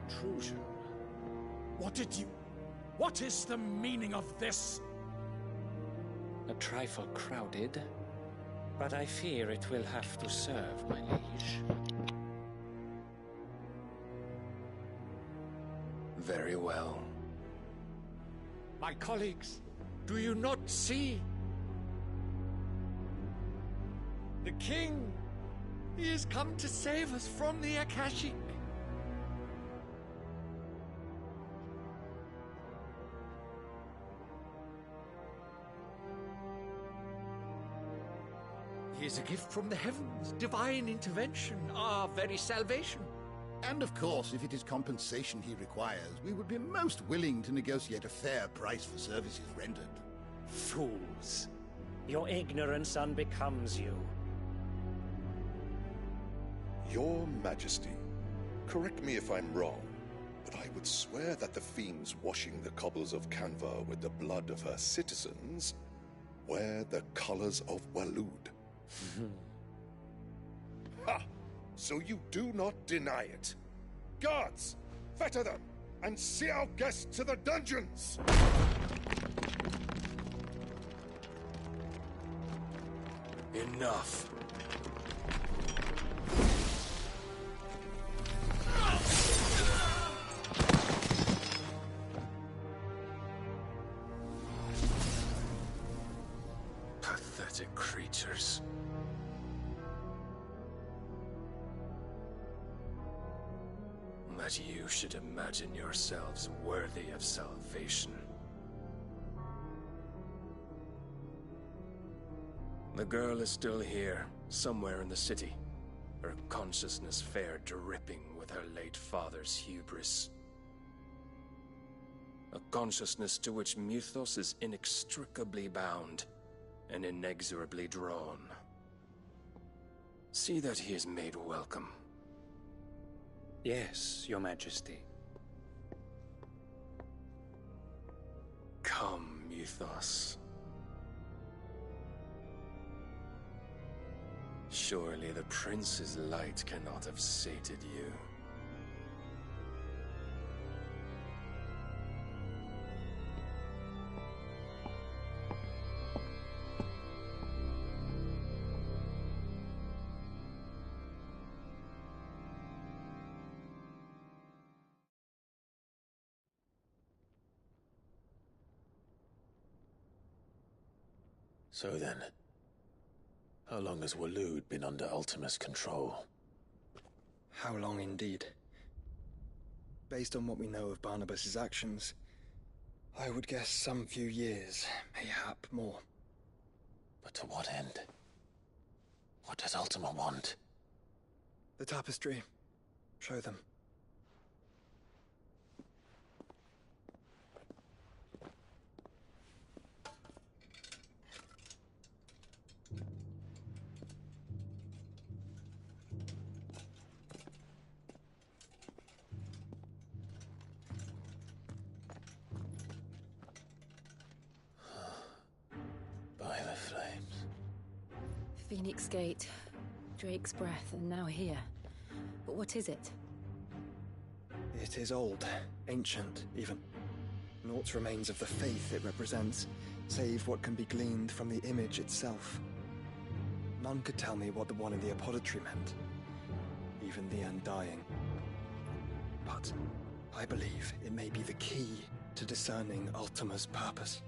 intrusion. What is the meaning of this? A trifle crowded, but I fear it will have to serve, my liege. Very well. My colleagues, do you not see? The king! He has come to save us from the Akashic! He is a gift from the heavens, divine intervention, our very salvation. And of course, if it is compensation he requires, we would be most willing to negotiate a fair price for services rendered. Fools! Your ignorance unbecomes you. Your Majesty, correct me if I'm wrong, but I would swear that the fiends washing the cobbles of Canva with the blood of her citizens wear the colors of Waloed. Ha! So you do not deny it. Guards, fetter them, and see our guests to the dungeons! Enough. Pathetic creatures. That you should imagine yourselves worthy of salvation. The girl is still here, somewhere in the city, her consciousness fair dripping with her late father's hubris. A consciousness to which Mythos is inextricably bound and inexorably drawn. See that he is made welcome. Yes, Your Majesty. Come, Mythos. Surely the prince's light cannot have sated you. So then, how long has Waloed been under Ultima's control? How long indeed? Based on what we know of Barnabas's actions, I would guess some few years, mayhap more. But to what end? What does Ultima want? The tapestry. Show them. By the flames. Phoenix Gate, Drake's Breath, and now here. But what is it? It is old, ancient, even. Naught remains of the faith it represents, save what can be gleaned from the image itself. None could tell me what the one in the apothecary meant, even the Undying. But I believe it may be the key to discerning Ultima's purpose.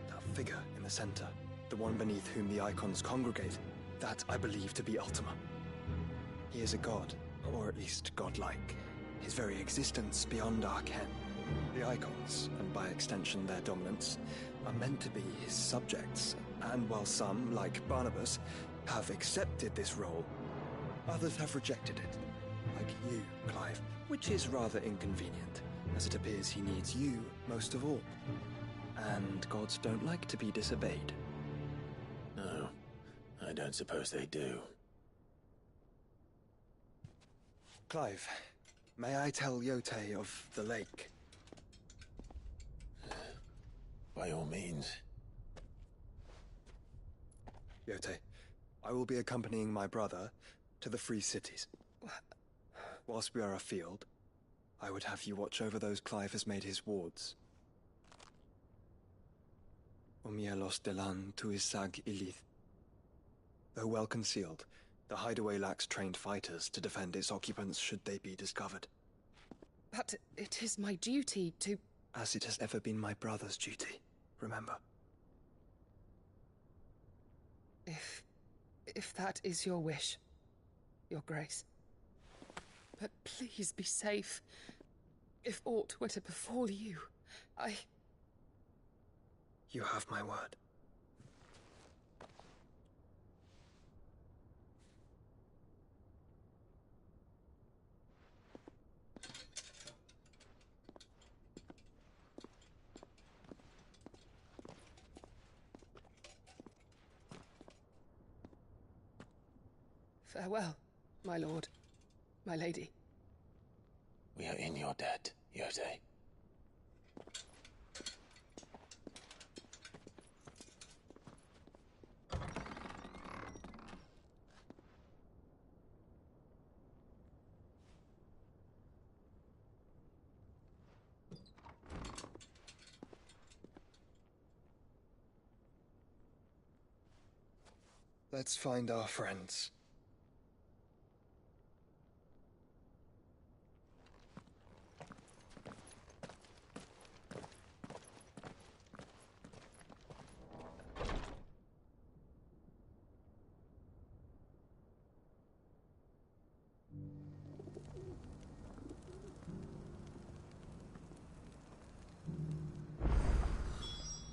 That figure in the center, the one beneath whom the icons congregate, that I believe to be Ultima. He is a god, or at least godlike, his very existence beyond our ken. The icons, and by extension their dominants, are meant to be his subjects, and while some, like Barnabas, have accepted this role, others have rejected it, like you, Clive, which is rather inconvenient, as it appears he needs you most of all. And gods don't like to be disobeyed. No, I don't suppose they do. Clive, may I tell Yote of the lake? By all means. Yote, I will be accompanying my brother to the Free Cities. Whilst we are afield, I would have you watch over those Clive has made his wards. Omielos delan tuisag ilith. Though well concealed, the hideaway lacks trained fighters to defend its occupants should they be discovered. But it is my duty to... As it has ever been my brother's duty, remember. If that is your wish, Your Grace. But please be safe. If aught were to befall you, You have my word. Farewell, my lord, my lady. We are in your debt, Yode. Let's find our friends.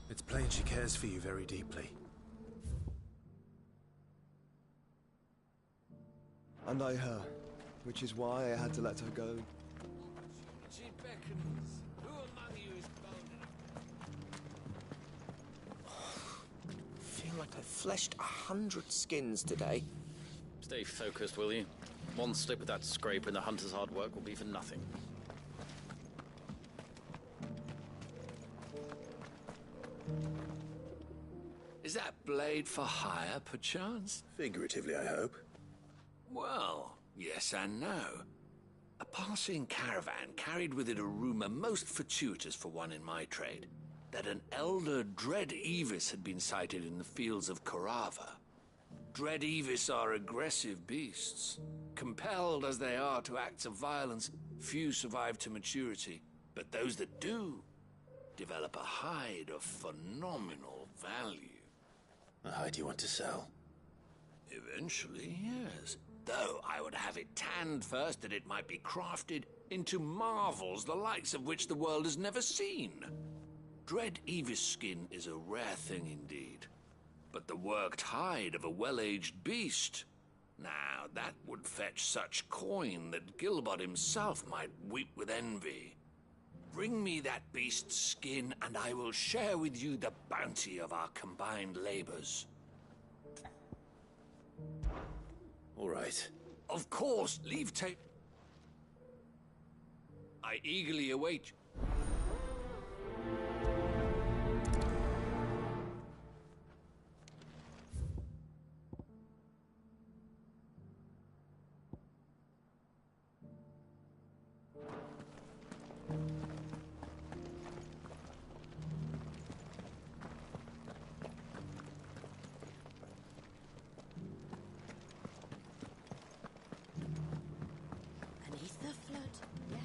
It's plain she cares for you very deeply. And I her, which is why I had to let her go. She beckons. Who among you is bold enough? Feel like I fleshed 100 skins today. Stay focused, will you? One slip of that scrape and the hunter's hard work will be for nothing. Is that blade for hire, perchance? Figuratively, I hope. Well, yes and no. A passing caravan carried with it a rumor most fortuitous for one in my trade, that an elder Dread Evis had been sighted in the fields of Korava. Dread Evis are aggressive beasts. Compelled as they are to acts of violence, few survive to maturity, but those that do develop a hide of phenomenal value. A hide you want to sell? Eventually, yes. Though I would have it tanned first that it might be crafted into marvels the likes of which the world has never seen. Dread Evis skin is a rare thing indeed. But the worked hide of a well-aged beast, now that would fetch such coin that Gilbert himself might weep with envy. Bring me that beast's skin, and I will share with you the bounty of our combined labors. All right. Of course, leave tape. I eagerly await. Beneath the flood, yes.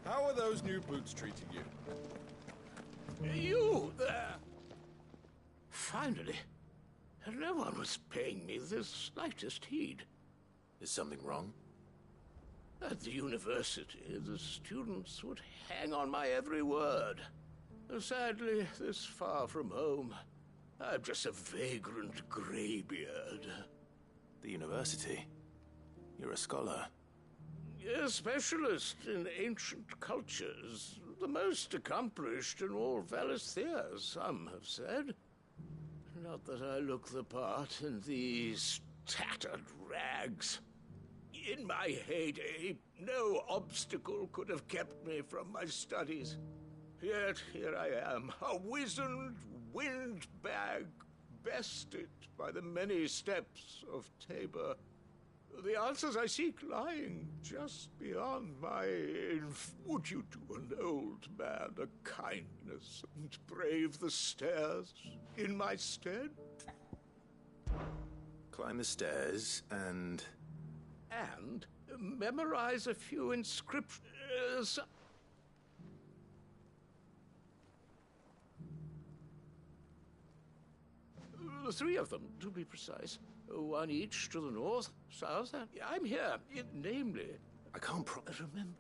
How are those new boots treating you? You there! Finally, no one was paying me the slightest heed. Is something wrong? At the university, the students would hang on my every word. Sadly, this far from home, I'm just a vagrant graybeard. The university? You're a scholar. A specialist in ancient cultures. The most accomplished in all Valisthea, some have said. Not that I look the part in these tattered rags. In my heyday, no obstacle could have kept me from my studies. Yet here I am, a wizened windbag, bested by the many steps of Tabor. The answers I seek lying just beyond my... Would you do an old man a kindness and brave the stairs in my stead? Climb the stairs and... And memorize a few inscriptions... Three of them, to be precise. One each to the north, south, and I'm here, namely... I can't remember...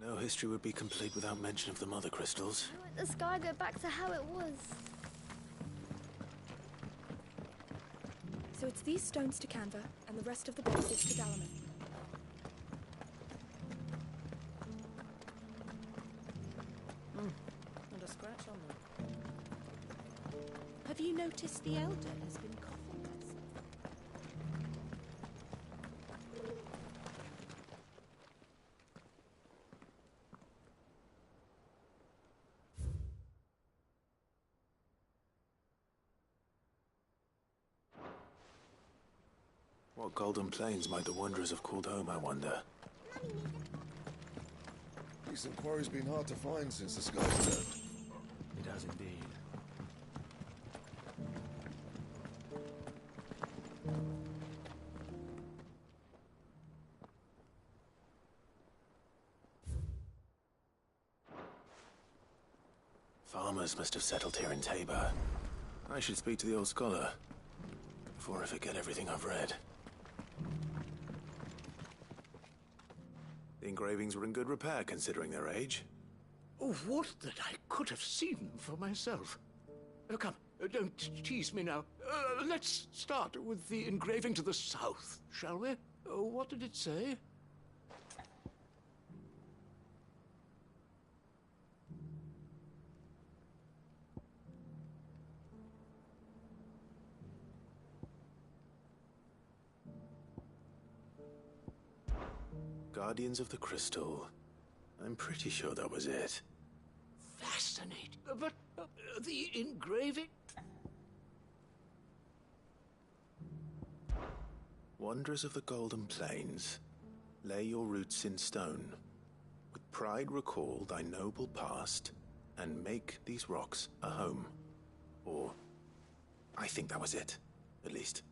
No history would be complete without mention of the mother crystals. Why won't the sky go back to how it was? So it's these stones to Canva, and the rest of the boxes to Dalaman. Not a scratch on them. Have you noticed the Elder has been coughing less? What golden plains might the Wanderers have called home, I wonder? Decent quarry's been hard to find since the sky's turned. It has indeed. Farmers must have settled here in Tabor. I should speak to the old scholar before I forget everything I've read. The engravings were in good repair considering their age. Oh, would that I could have seen them for myself. Come, don't tease me now. Let's start with the engraving to the south, shall we? What did it say? Guardians of the Crystal. I'm pretty sure that was it. Fascinating. But the engraving... Wanderers of the Golden Plains, lay your roots in stone. With pride recall thy noble past, and make these rocks a home. Or, I think that was it, at least.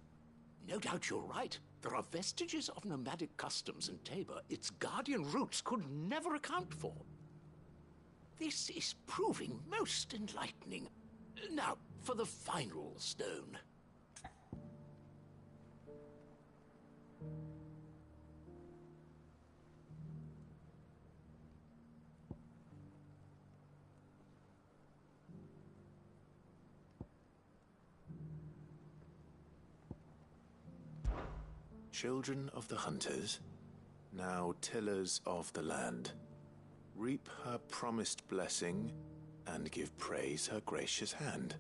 No doubt you're right. There are vestiges of nomadic customs in Tabor its guardian roots could never account for. This is proving most enlightening. Now, for the final stone. Children of the hunters, now tillers of the land, reap her promised blessing and give praise her gracious hand.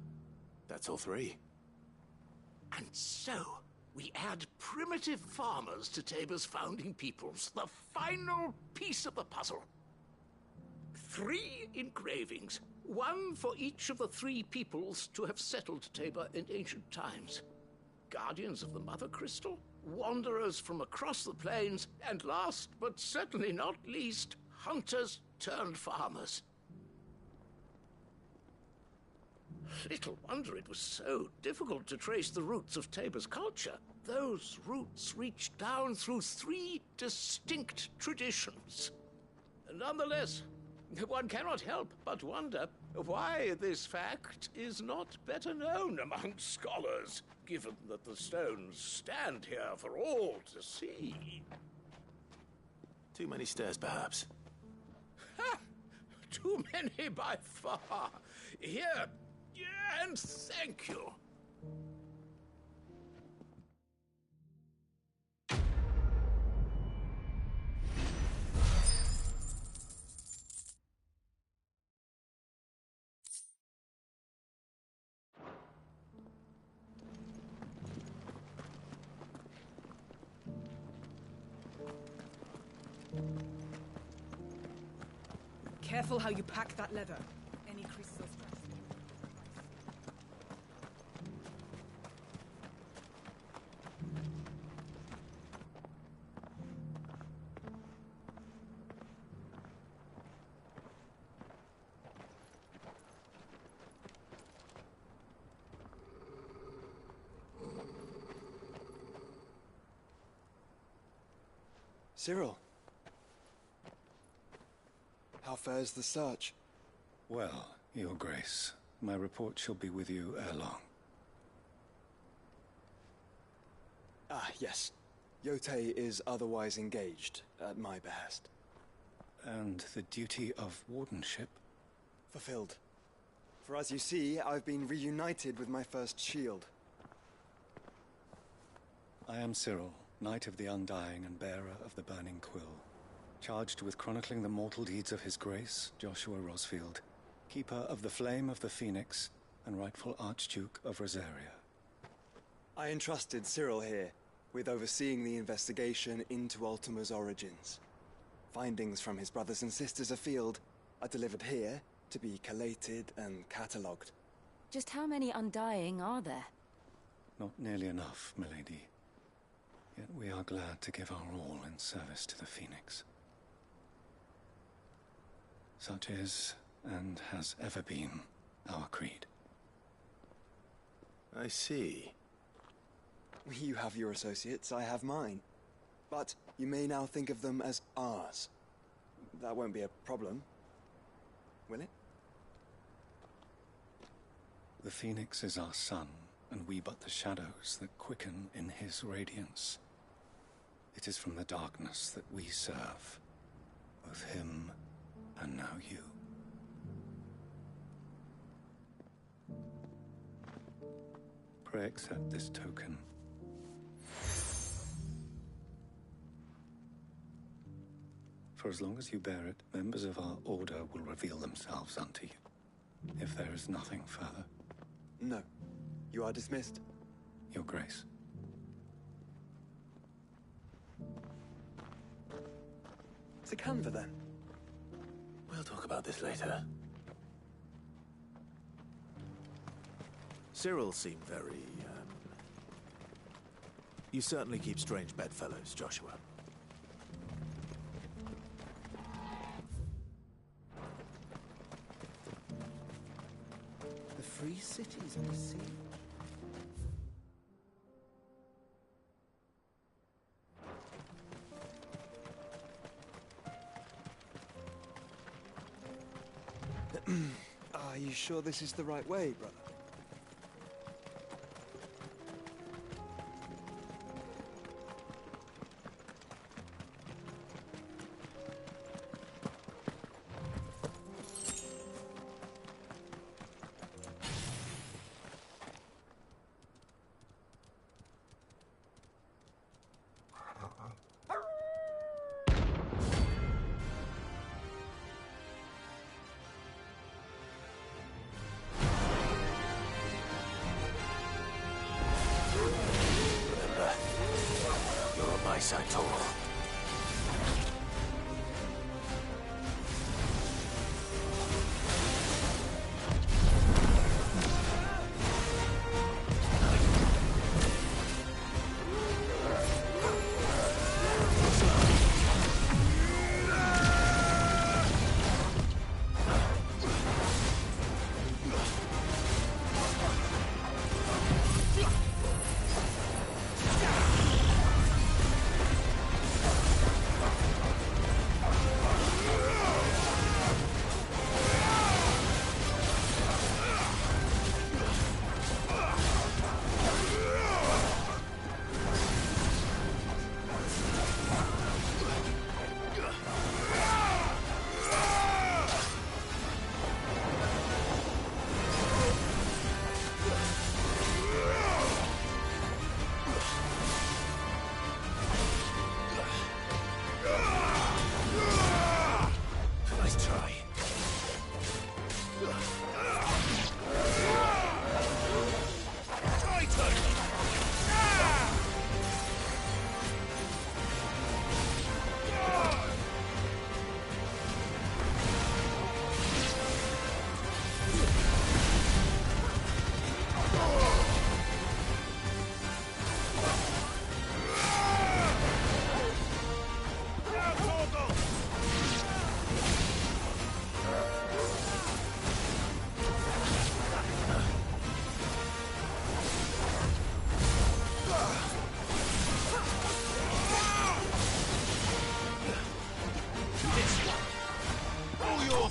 That's all three. And so, we add primitive farmers to Tabor's founding peoples, the final piece of the puzzle. 3 engravings, one for each of the 3 peoples to have settled Tabor in ancient times. Guardians of the Mother Crystal, wanderers from across the plains, and last but certainly not least, hunters turned farmers. Little wonder it was so difficult to trace the roots of Tabor's culture. Those roots reached down through 3 distinct traditions. Nonetheless, one cannot help but wonder why this fact is not better known among scholars, given that the stones stand here for all to see. Too many stairs, perhaps. Ha! Too many by far. Here, and thank you. Careful how you pack that leather. Any creases or scratches. Cyril. How fares the search? Well, Your Grace, my report shall be with you ere long. Ah, yes. Yotei is otherwise engaged, at my behest. And the duty of wardenship? Fulfilled. For as you see, I've been reunited with my first shield. I am Cyril, Knight of the Undying and bearer of the Burning Quill, charged with chronicling the mortal deeds of His Grace, Joshua Rosfield, Keeper of the Flame of the Phoenix and rightful Archduke of Rosaria. I entrusted Cyril here with overseeing the investigation into Ultima's origins. Findings from his brothers and sisters afield are delivered here to be collated and catalogued. Just how many Undying are there? Not nearly enough, milady. Yet we are glad to give our all in service to the Phoenix. Such is, and has ever been, our creed. I see. You have your associates, I have mine. But you may now think of them as ours. That won't be a problem, will it? The Phoenix is our sun, and we but the shadows that quicken in his radiance. It is from the darkness that we serve, both him and now you. Pray accept this token. For as long as you bear it, members of our order will reveal themselves unto you, if there is nothing further. No. You are dismissed. Your Grace. To Canva, then. We'll talk about this later. Cyril seemed very, You certainly keep strange bedfellows, Joshua. The free cities under siege. Are you sure this is the right way, brother?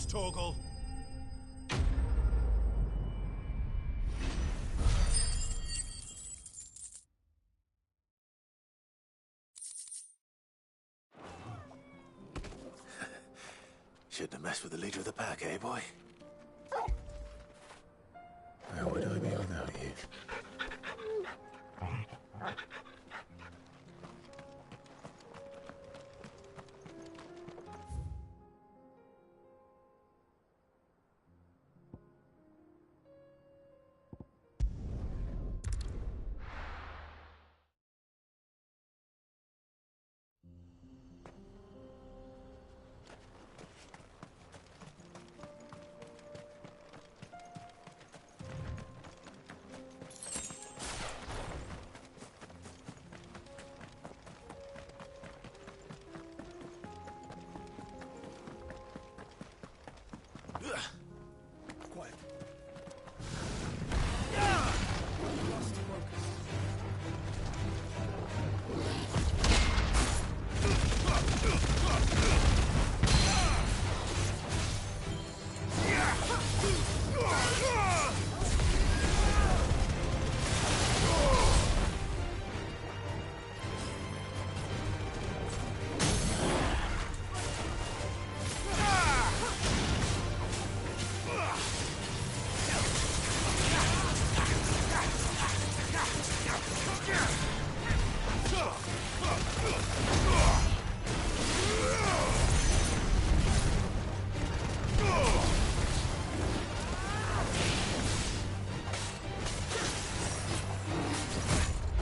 this, Torgal. Shouldn't have messed with the leader of the pack, eh, boy? Where would I be without you? Quiet.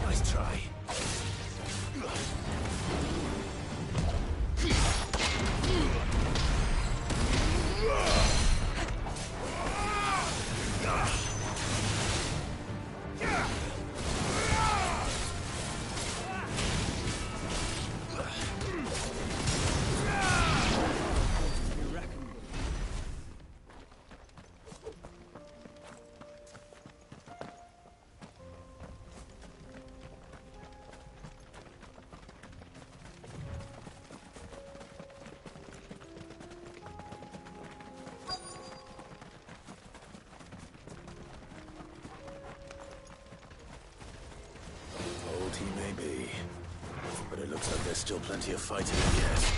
Nice try. Old he may be, but it looks like there's still plenty of fighting yet.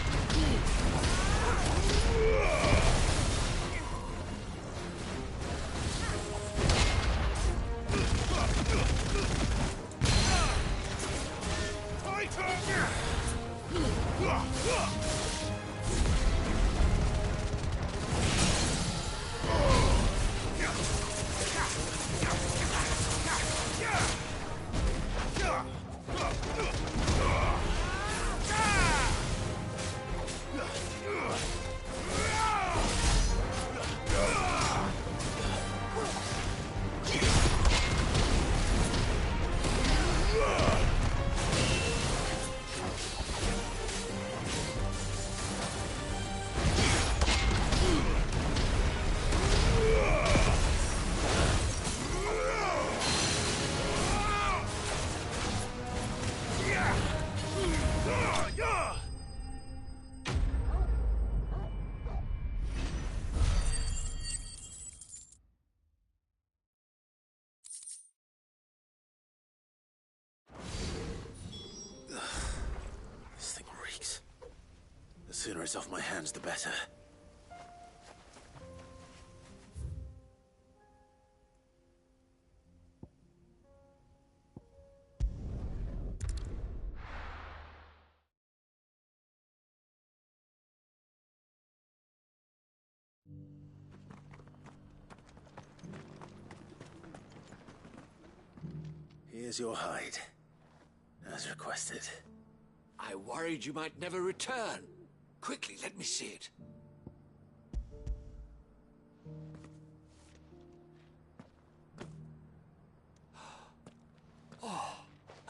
This thing reeks. The sooner it's off my hands, the better. Here's your hide, as requested. I worried you might never return. Quickly, let me see it. Oh,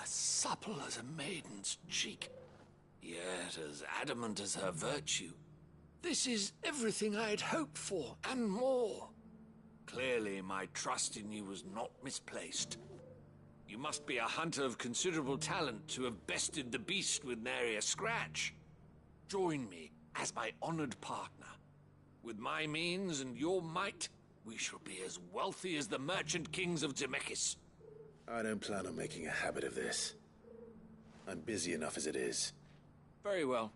as supple as a maiden's cheek, yet as adamant as her virtue. This is everything I had hoped for, and more. Clearly, my trust in you was not misplaced. You must be a hunter of considerable talent to have bested the beast with nary a scratch. Join me as my honored partner. With my means and your might, we shall be as wealthy as the merchant kings of Zemeckis. I don't plan on making a habit of this. I'm busy enough as it is. Very well.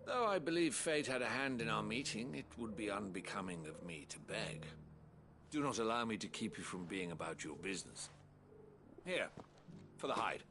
Though I believe fate had a hand in our meeting, it would be unbecoming of me to beg. Do not allow me to keep you from being about your business. Here, for the hide.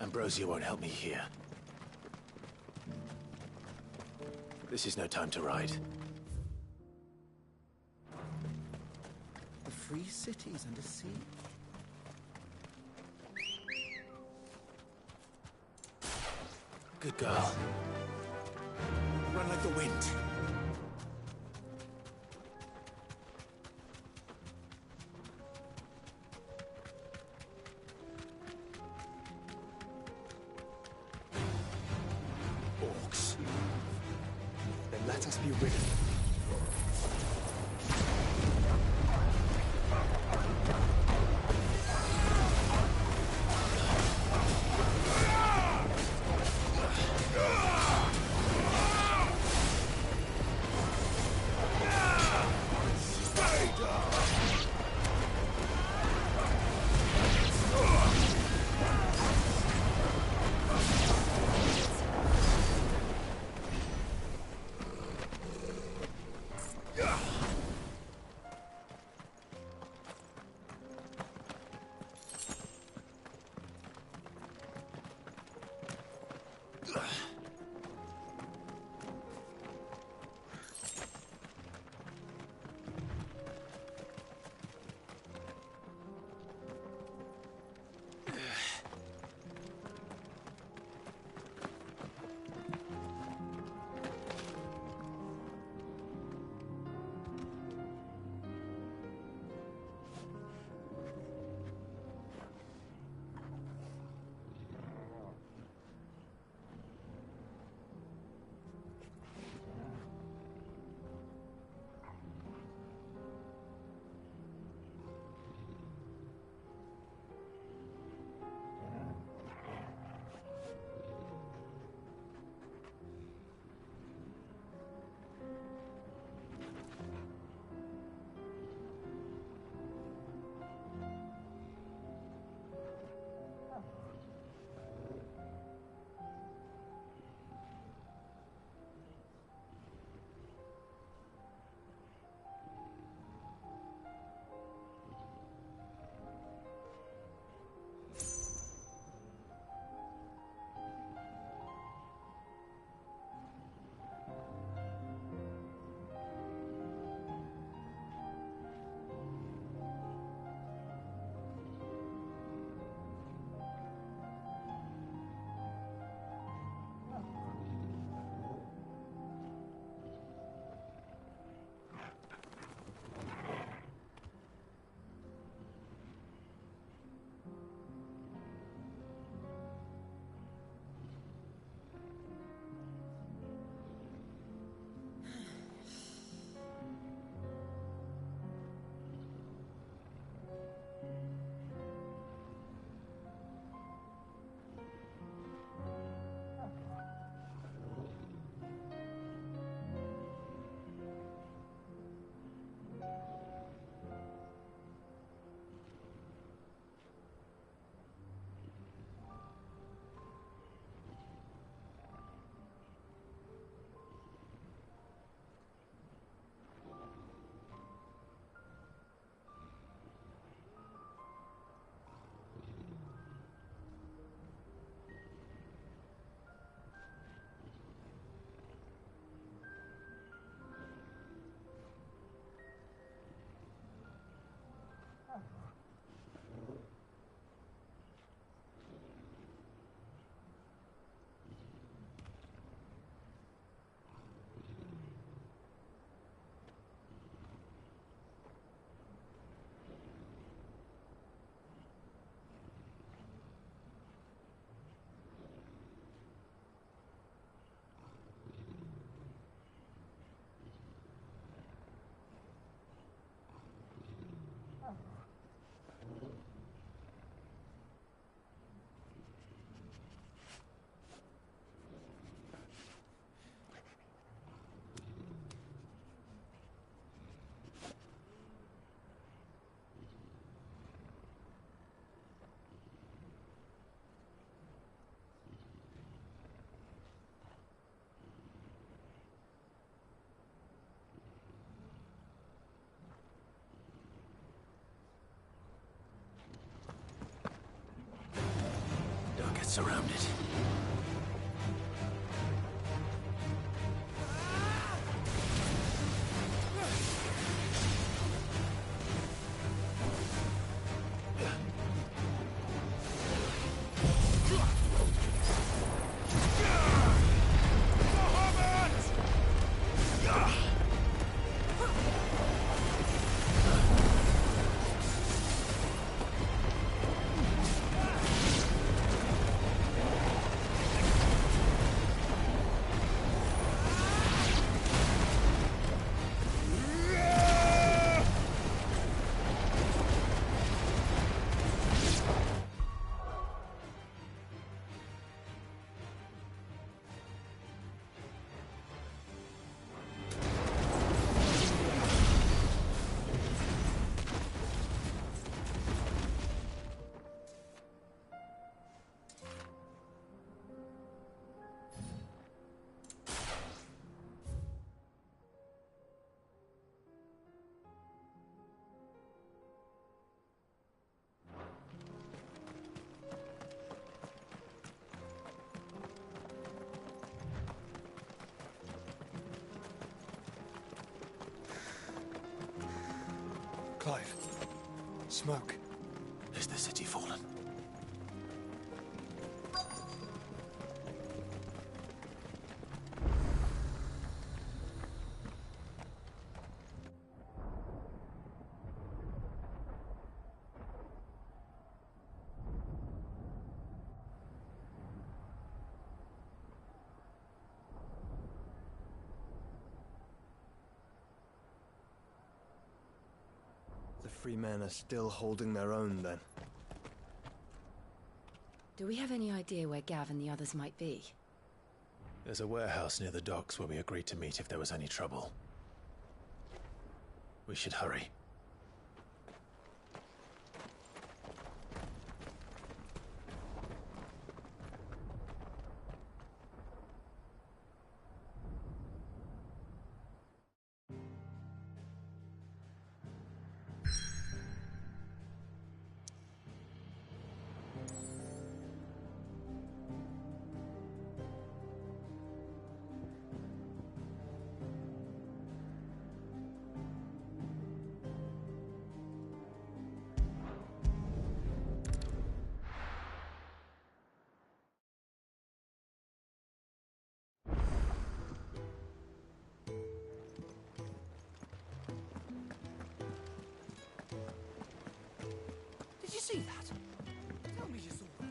Ambrosia won't help me here. This is no time to ride. The free cities under siege. Good girl. Run like the wind. Orcs. Then let us be rid of them. surrounded. Clive. Smoke. Is the city fallen? The free men are still holding their own, then. Do we have any idea where Gav and the others might be? There's a warehouse near the docks where we agreed to meet if there was any trouble. We should hurry. Did you see that? Tell me you saw that.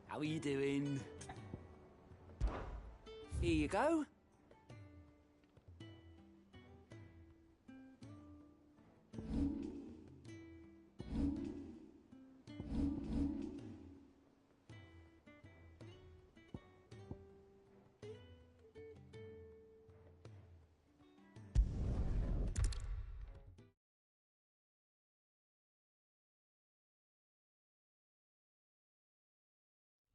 How are you doing? Here you go.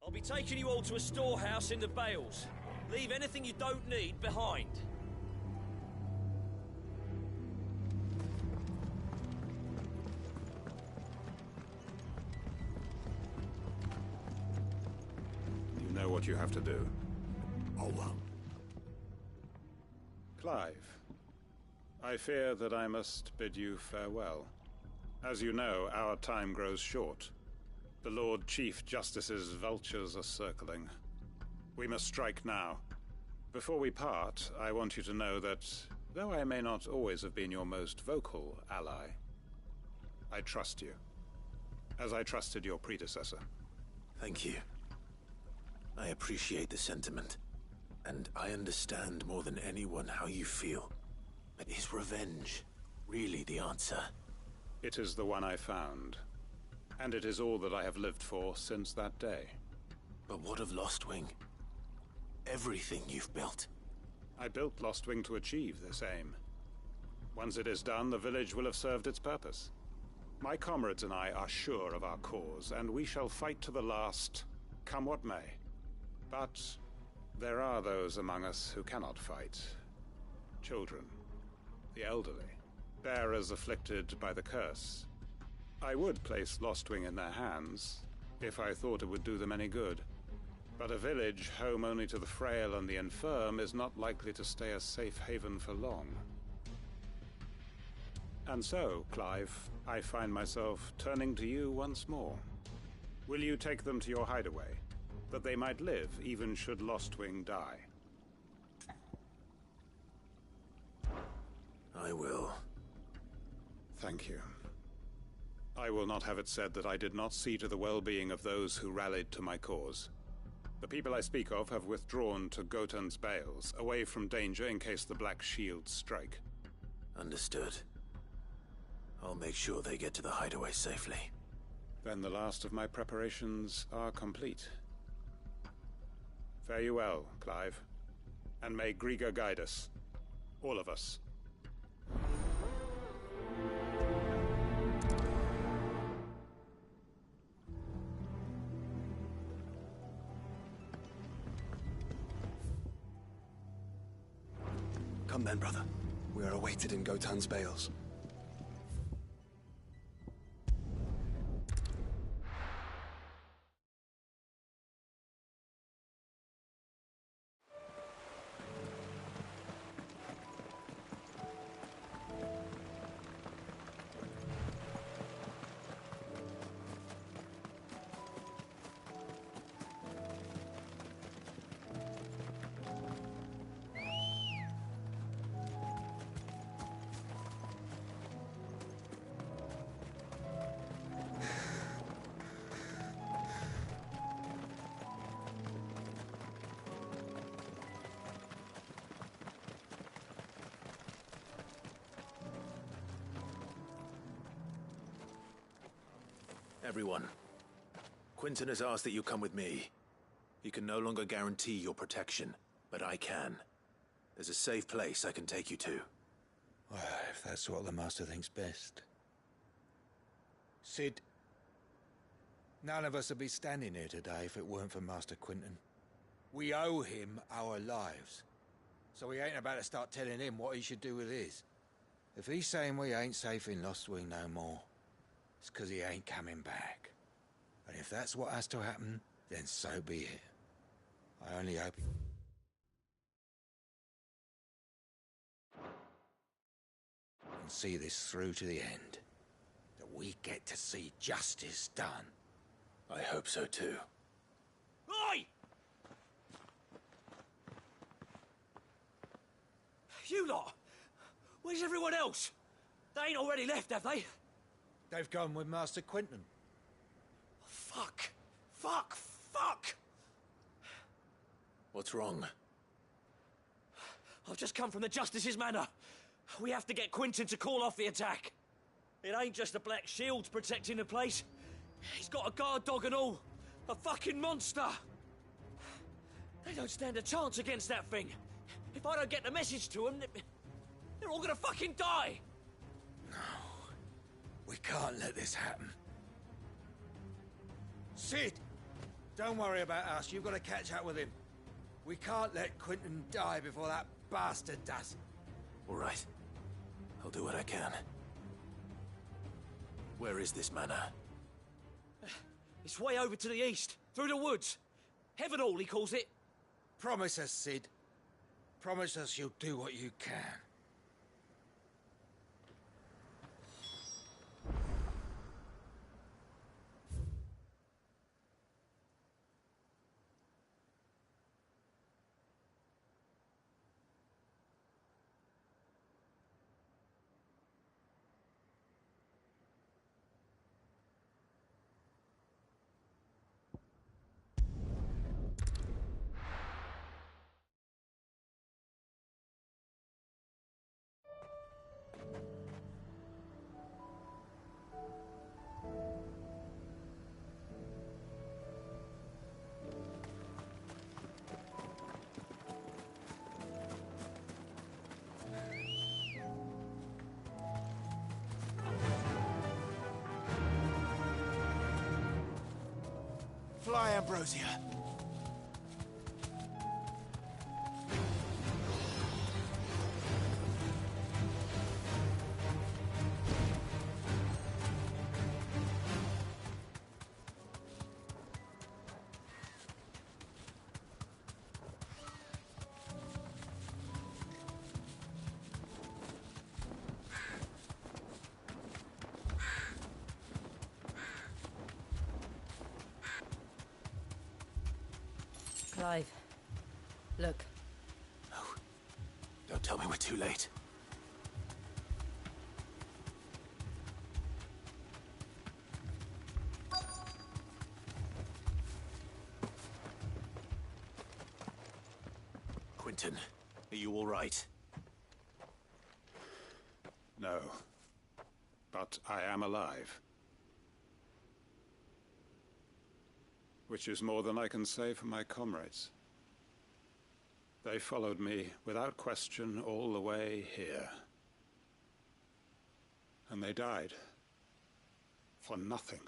I'll be taking you all to a storehouse in the Bales. Leave anything you don't need behind. You know what you have to do. Oh, well. Clive, I fear that I must bid you farewell. As you know, our time grows short. The Lord Chief Justice's vultures are circling. We must strike now. Before we part, I want you to know that, though I may not always have been your most vocal ally, I trust you, as I trusted your predecessor. Thank you. I appreciate the sentiment, and I understand more than anyone how you feel. But is revenge really the answer? It is the one I found, and it is all that I have lived for since that day. But what of Lostwing? Everything you've built. I built Lostwing to achieve this aim. Once it is done, the village will have served its purpose. My comrades and I are sure of our cause, and we shall fight to the last, come what may. But there are those among us who cannot fight. children, the elderly, bearers afflicted by the curse. I would place Lostwing in their hands, if I thought it would do them any good. But a village home only to the frail and the infirm is not likely to stay a safe haven for long. And so, Clive, I find myself turning to you once more. Will you take them to your hideaway, that they might live even should Lostwing die? I will. Thank you. I will not have it said that I did not see to the well-being of those who rallied to my cause. The people I speak of have withdrawn to Gotan's Bales, away from danger in case the Black Shields strike. Understood. I'll make sure they get to the hideaway safely. Then the last of my preparations are complete. Fare you well, Clive. And may Griga guide us. All of us. Come then, brother. We are awaited in Gotan's Bales. Everyone, Quinton has asked that you come with me. He can no longer guarantee your protection, but I can. There's a safe place I can take you to. Well, if that's what the Master thinks best. Sid, none of us would be standing here today if it weren't for Master Quinton. We owe him our lives. So we ain't about to start telling him what he should do with his. If he's saying we ain't safe in Lostwing no more, it's 'cause he ain't coming back. And if that's what has to happen, then so be it. I only hope and see this through to the end. That we get to see justice done. I hope so too. Oi! You lot! Where's everyone else? They ain't already left, have they? They've gone with Master Quinton. Fuck! Fuck! Fuck! What's wrong? I've just come from the Justice's manor. We have to get Quinton to call off the attack. It ain't just the Black Shields protecting the place. He's got a guard dog and all. A fucking monster. They don't stand a chance against that thing. If I don't get the message to them, they're all gonna fucking die. We can't let this happen. Sid! Don't worry about us. You've got to catch up with him. We can't let Quinton die before that bastard does. All right. I'll do what I can. Where is this manor? It's way over to the east, through the woods. Heaven Hall, he calls it. Promise us, Sid. Promise us you'll do what you can. Fly, Ambrosia. alive. Look. No. Don't tell me we're too late. Quentin, are you all right? No. But I am alive. Which is more than I can say for my comrades. They followed me without question all the way here. And they died. For nothing.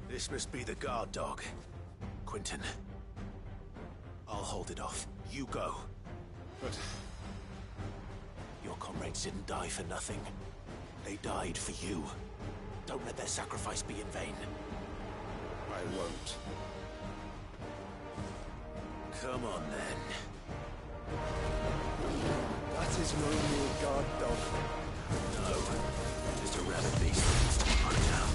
This must be the guard dog. Quentin. I'll hold it off. You go. But... your comrades didn't die for nothing. They died for you. Don't let their sacrifice be in vain. I won't. Come on, then. That is no mere guard dog. No. Just a rabid beast that needs to be put down.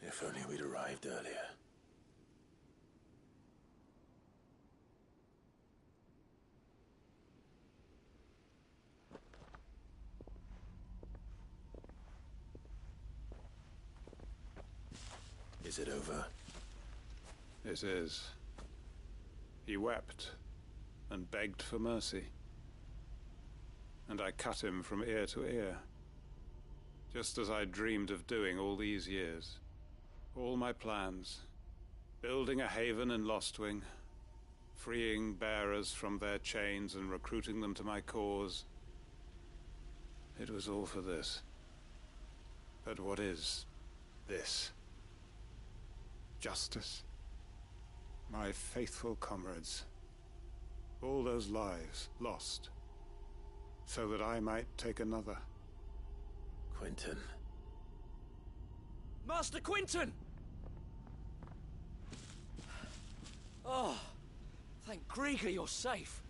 If only we'd arrived earlier. Is it over? It is. He wept and begged for mercy. And I cut him from ear to ear, just as I dreamed of doing all these years. All my plans, building a haven in Lostwing, freeing bearers from their chains and recruiting them to my cause. It was all for this. But what is this? Justice? My faithful comrades. All those lives lost, so that I might take another. Quentin. Master Quentin! Oh, thank Grieger you're safe.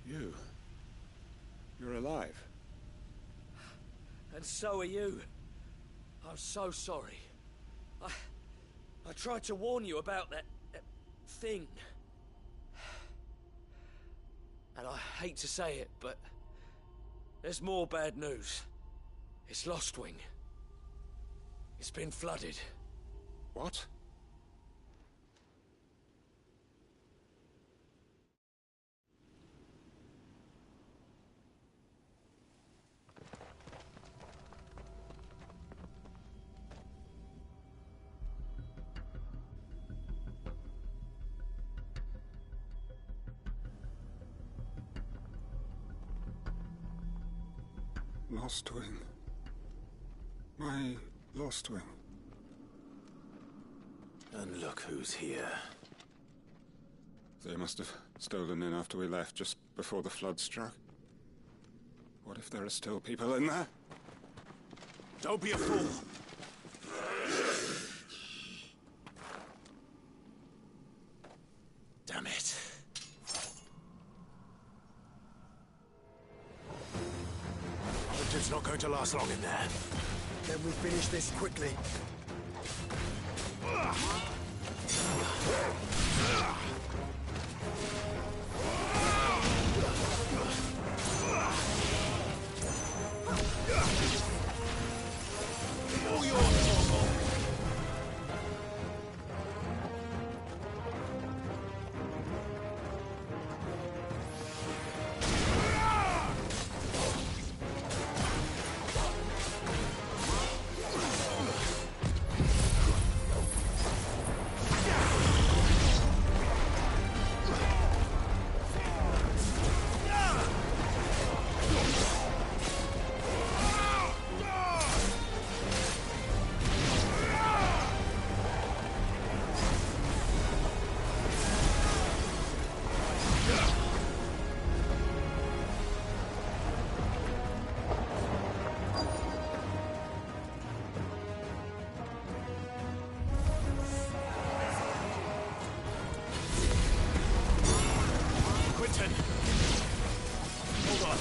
You're alive. And so are you. I'm so sorry. I tried to warn you about that thing. And I hate to say it, but there's more bad news. It's Lostwing. It's been flooded. What? Lost wing. My lost wing. And look who's here. They must have stolen in after we left, just before the flood struck. What if there are still people in there? Don't be a fool! Damn it. Quinton's not going to last long in there. Then we finish this quickly. All yours, Torgal. Hold on.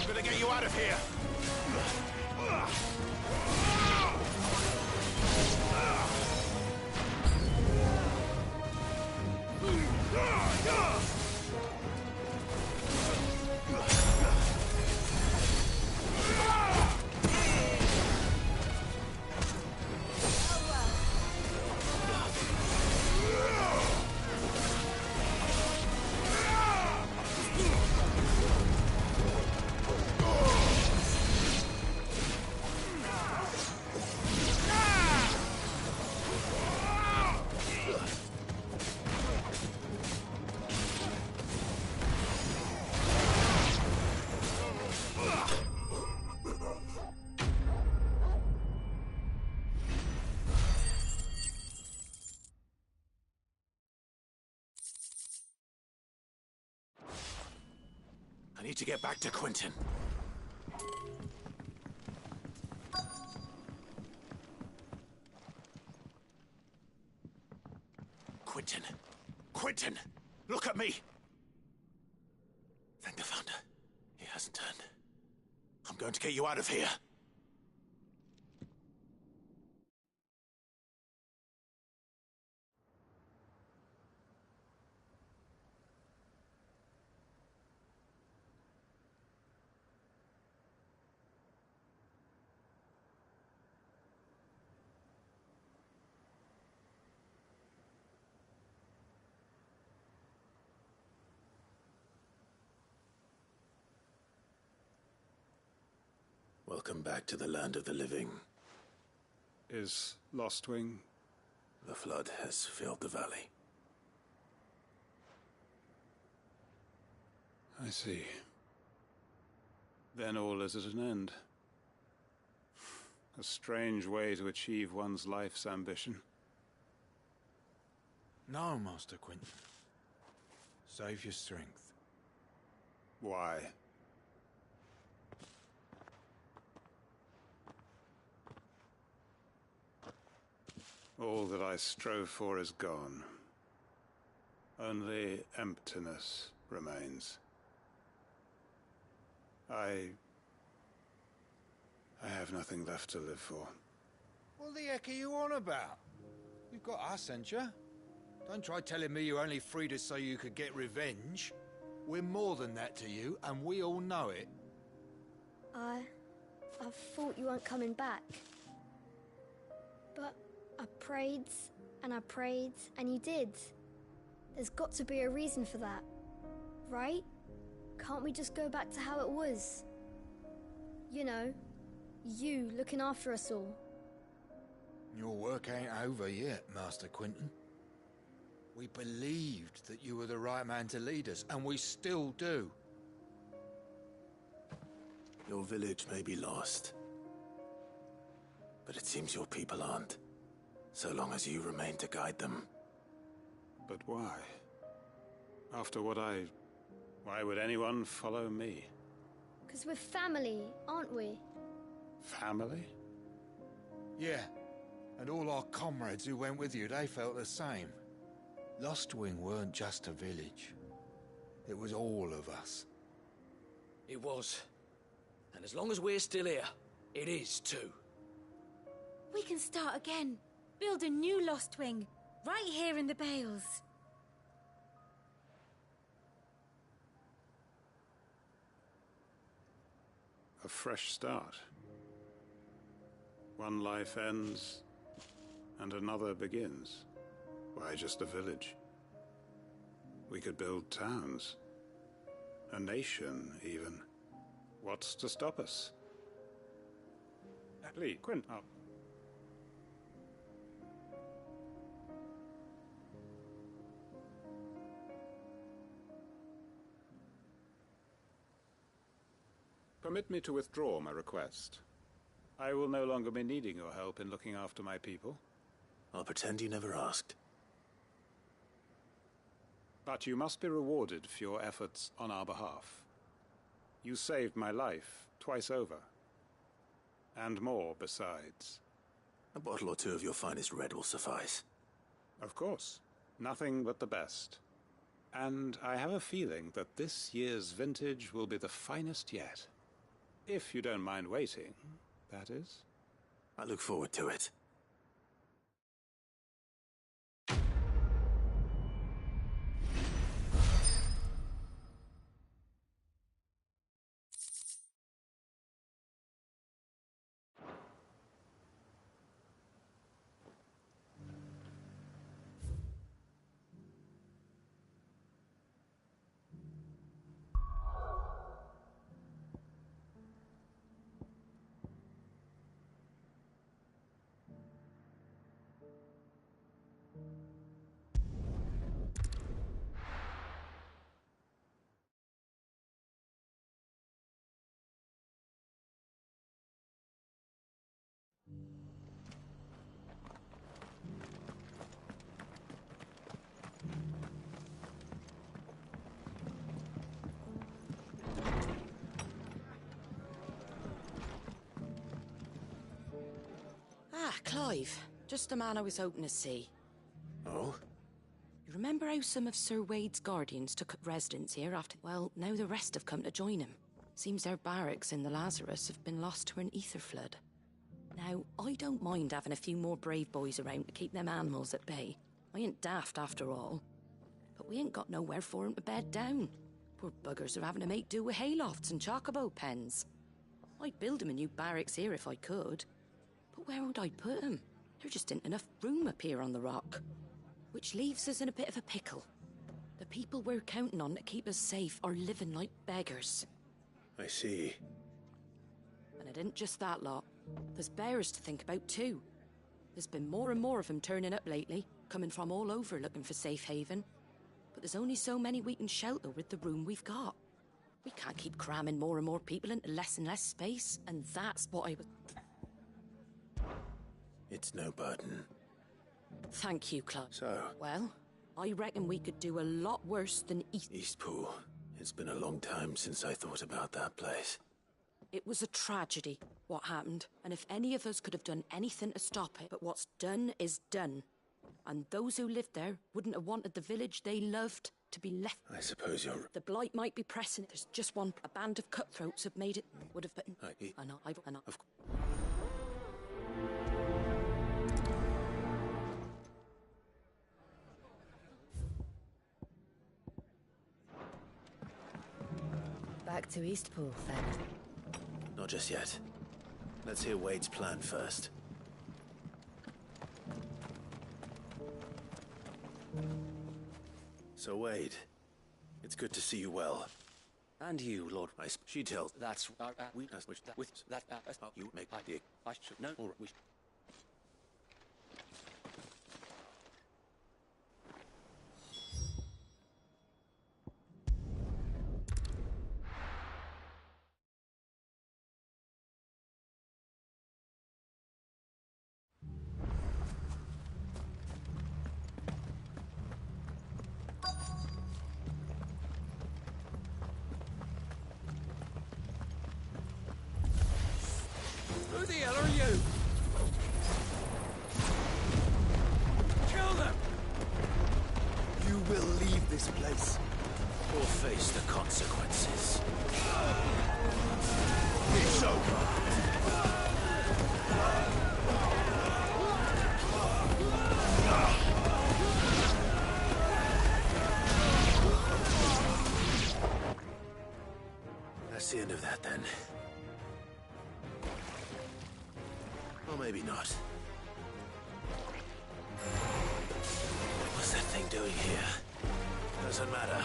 I'm gonna get you out of here. I need to get back to Quentin. Quentin! Quentin! Look at me! Thank the Founder. He hasn't turned. I'm going to get you out of here. Welcome back to the land of the living. Is Lostwing? The flood has filled the valley. I see. Then all is at an end. A strange way to achieve one's life's ambition. No, Master Quentin. Save your strength. Why? All that I strove for is gone. Only emptiness remains. I have nothing left to live for. What the heck are you on about? You've got us, ain't you? Don't try telling me you only freed us so you could get revenge. We're more than that to you, and we all know it. I thought you weren't coming back. But I prayed, and you did. There's got to be a reason for that, right? Can't we just go back to how it was? You know, you looking after us all. Your work ain't over yet, Master Quentin. We believed that you were the right man to lead us, and we still do. Your village may be lost, but it seems your people aren't, so long as you remain to guide them. But why? After what I... Why would anyone follow me? 'Cause we're family, aren't we? Family? Yeah, and all our comrades who went with you, they felt the same. Lostwing weren't just a village. It was all of us. It was. And as long as we're still here, it is too. We can start again. Build a new Lost Wing, right here in the Bales. A fresh start. One life ends, and another begins. Why just a village? We could build towns. A nation, even. What's to stop us? Please, Quint, up. Permit me to withdraw my request. I will no longer be needing your help in looking after my people. I'll pretend you never asked. But you must be rewarded for your efforts on our behalf. You saved my life twice over. And more besides. A bottle or two of your finest red will suffice. Of course. Nothing but the best. And I have a feeling that this year's vintage will be the finest yet. If you don't mind waiting, that is. I look forward to it. Ah, Clive. Just the man I was hoping to see. Oh? You remember how some of Sir Wade's guardians took up residence here after... Well, now the rest have come to join him. Seems their barracks in the Lazarus have been lost to an ether flood. Now, I don't mind having a few more brave boys around to keep them animals at bay. I ain't daft after all. But we ain't got nowhere for 'em to bed down. Poor buggers are having to make do with haylofts and chocobo pens. I'd build 'em a new barracks here if I could. But where would I put 'em? There just ain't enough room up here on the rock. Which leaves us in a bit of a pickle. The people we're counting on to keep us safe are living like beggars. I see. And it ain't just that lot. There's bears to think about too. There's been more and more of them turning up lately, coming from all over looking for safe haven. But there's only so many we can shelter with the room we've got. We can't keep cramming more and more people into less and less space, and that's what I was... It's no burden. Thank you, Club. So? Well, I reckon we could do a lot worse than Eastpool. It's been a long time since I thought about that place. It was a tragedy, what happened, and if any of us could have done anything to stop it, but what's done is done. And those who lived there wouldn't have wanted the village they loved to be left. I suppose you're... The blight might be pressing. There's just one. A band of cutthroats have made it. Would have been... I know. Of course. Back to Eastpool, then. Not just yet. Let's hear Wade's plan first. So, Wade, it's good to see you well. And you, Lord. She tells. That's... You make the... I should know. All right. the hell are you? Kill them! You will leave this place. Or face the consequences. It's over. That's the end of that, then. Or maybe not. What's that thing doing here? Doesn't matter.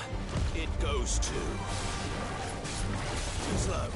It goes too. Too slow.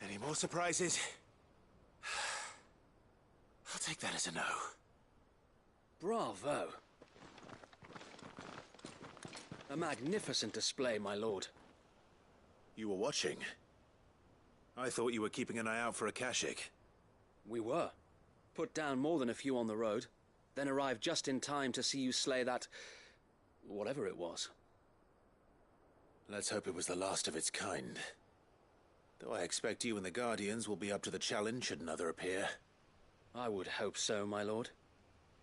Any more surprises? I'll take that as a no. Bravo. A magnificent display, my lord. You were watching? I thought you were keeping an eye out for a Kashik. We were. Put down more than a few on the road, then arrived just in time to see you slay that... whatever it was. Let's hope it was the last of its kind. Though I expect you and the Guardians will be up to the challenge should another appear. I would hope so, my lord.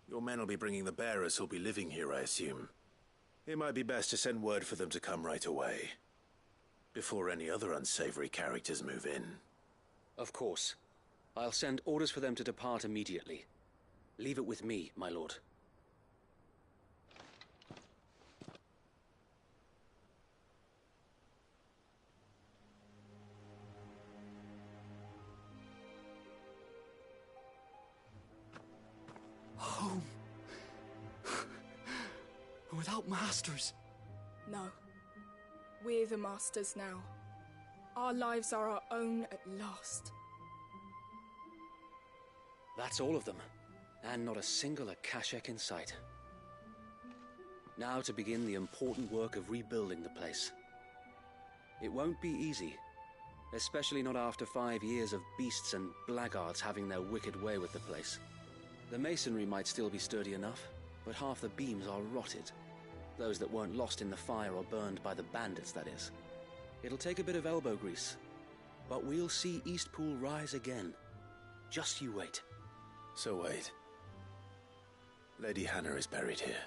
Your men will be bringing the bearers who'll be living here, I assume. It might be best to send word for them to come right away, before any other unsavory characters move in. Of course. I'll send orders for them to depart immediately. Leave it with me, my lord. Home. Without masters. No. We're the masters now. Our lives are our own at last. That's all of them. And not a single Akashek in sight. Now to begin the important work of rebuilding the place. It won't be easy. Especially not after 5 years of beasts and blackguards having their wicked way with the place. The masonry might still be sturdy enough, but half the beams are rotted. Those that weren't lost in the fire or burned by the bandits, that is. It'll take a bit of elbow grease, but we'll see Eastpool rise again. Just you wait. So wait. Lady Hannah is buried here.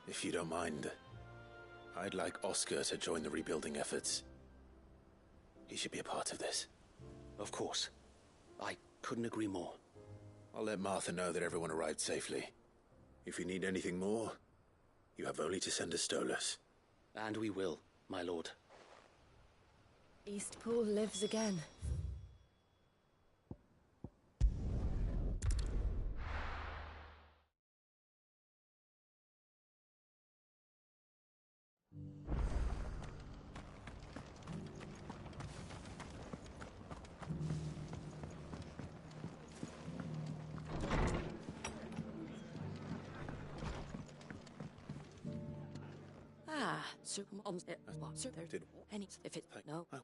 If you don't mind, I'd like Oscar to join the rebuilding efforts. He should be a part of this. Of course. I couldn't agree more. I'll let Martha know that everyone arrived safely. If you need anything more, you have only to send a Stolas. And we will, my lord. Eastpool lives again. Ah, so on so there Did any if it no. Oh.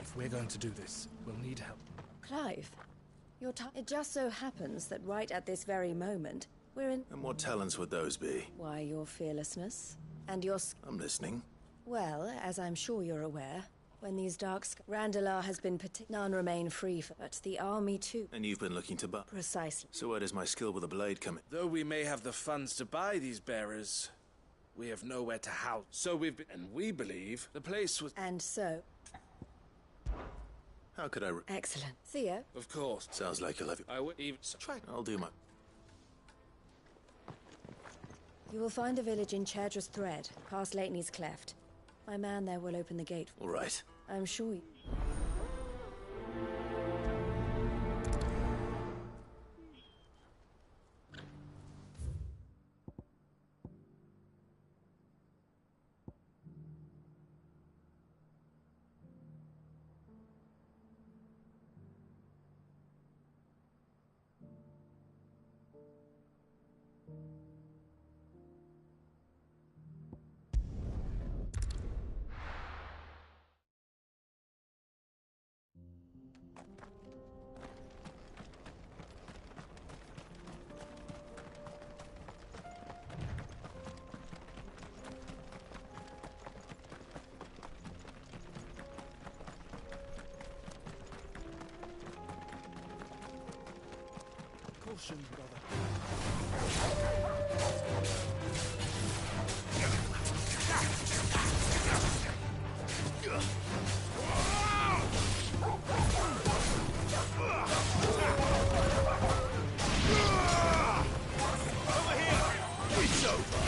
If we're going to do this, we'll need help. Clive, it just so happens that right at this very moment, we're in... And what talents would those be? Why, your fearlessness. And your... I'm listening. Well, as I'm sure you're aware, when these dark... Randalar has been none remain free, but the army too. And you've been looking to buy... Precisely. So where does my skill with a blade come in? Though we may have the funds to buy these bearers, we have nowhere to house. So we've been... And we believe the place was... And so... How could I... Excellent. Theo? Of course. Sounds like you'll have... I would even... Try. I'll do my... You will find a village in Chedra's Thread, past Lateney's Cleft. My man there will open the gate. All right. I'm sure you... Caution, brother. Over here! It's over!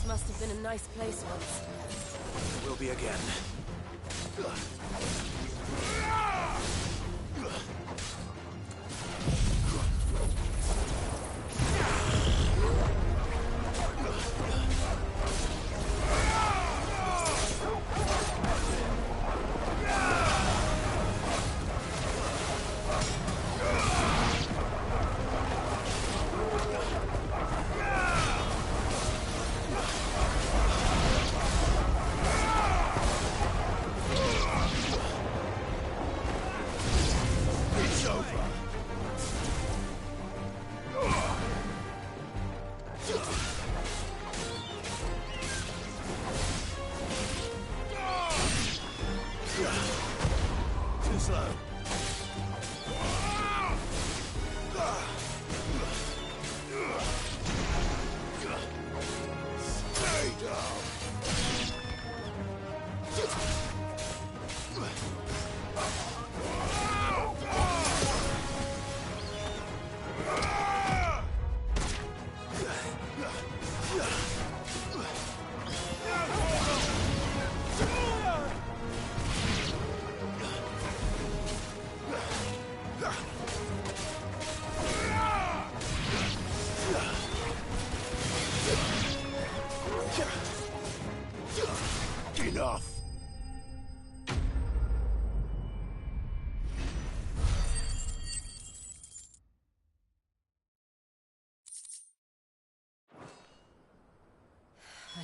Must have been a nice place once. Will be again.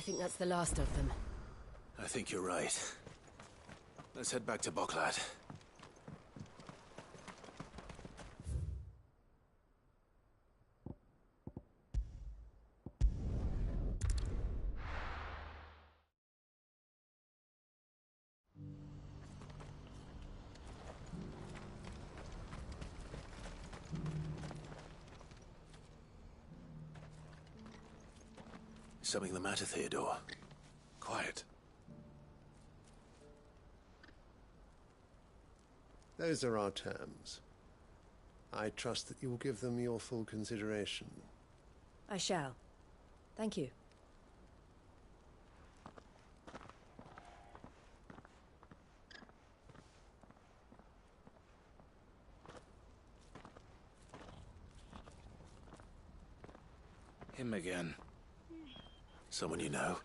think that's the last of them. I think you're right. Let's head back to Boklad. Is something the matter, Theodore? Quiet. Those are our terms. I trust that you will give them your full consideration. I shall. Thank you. Him again. Someone you know?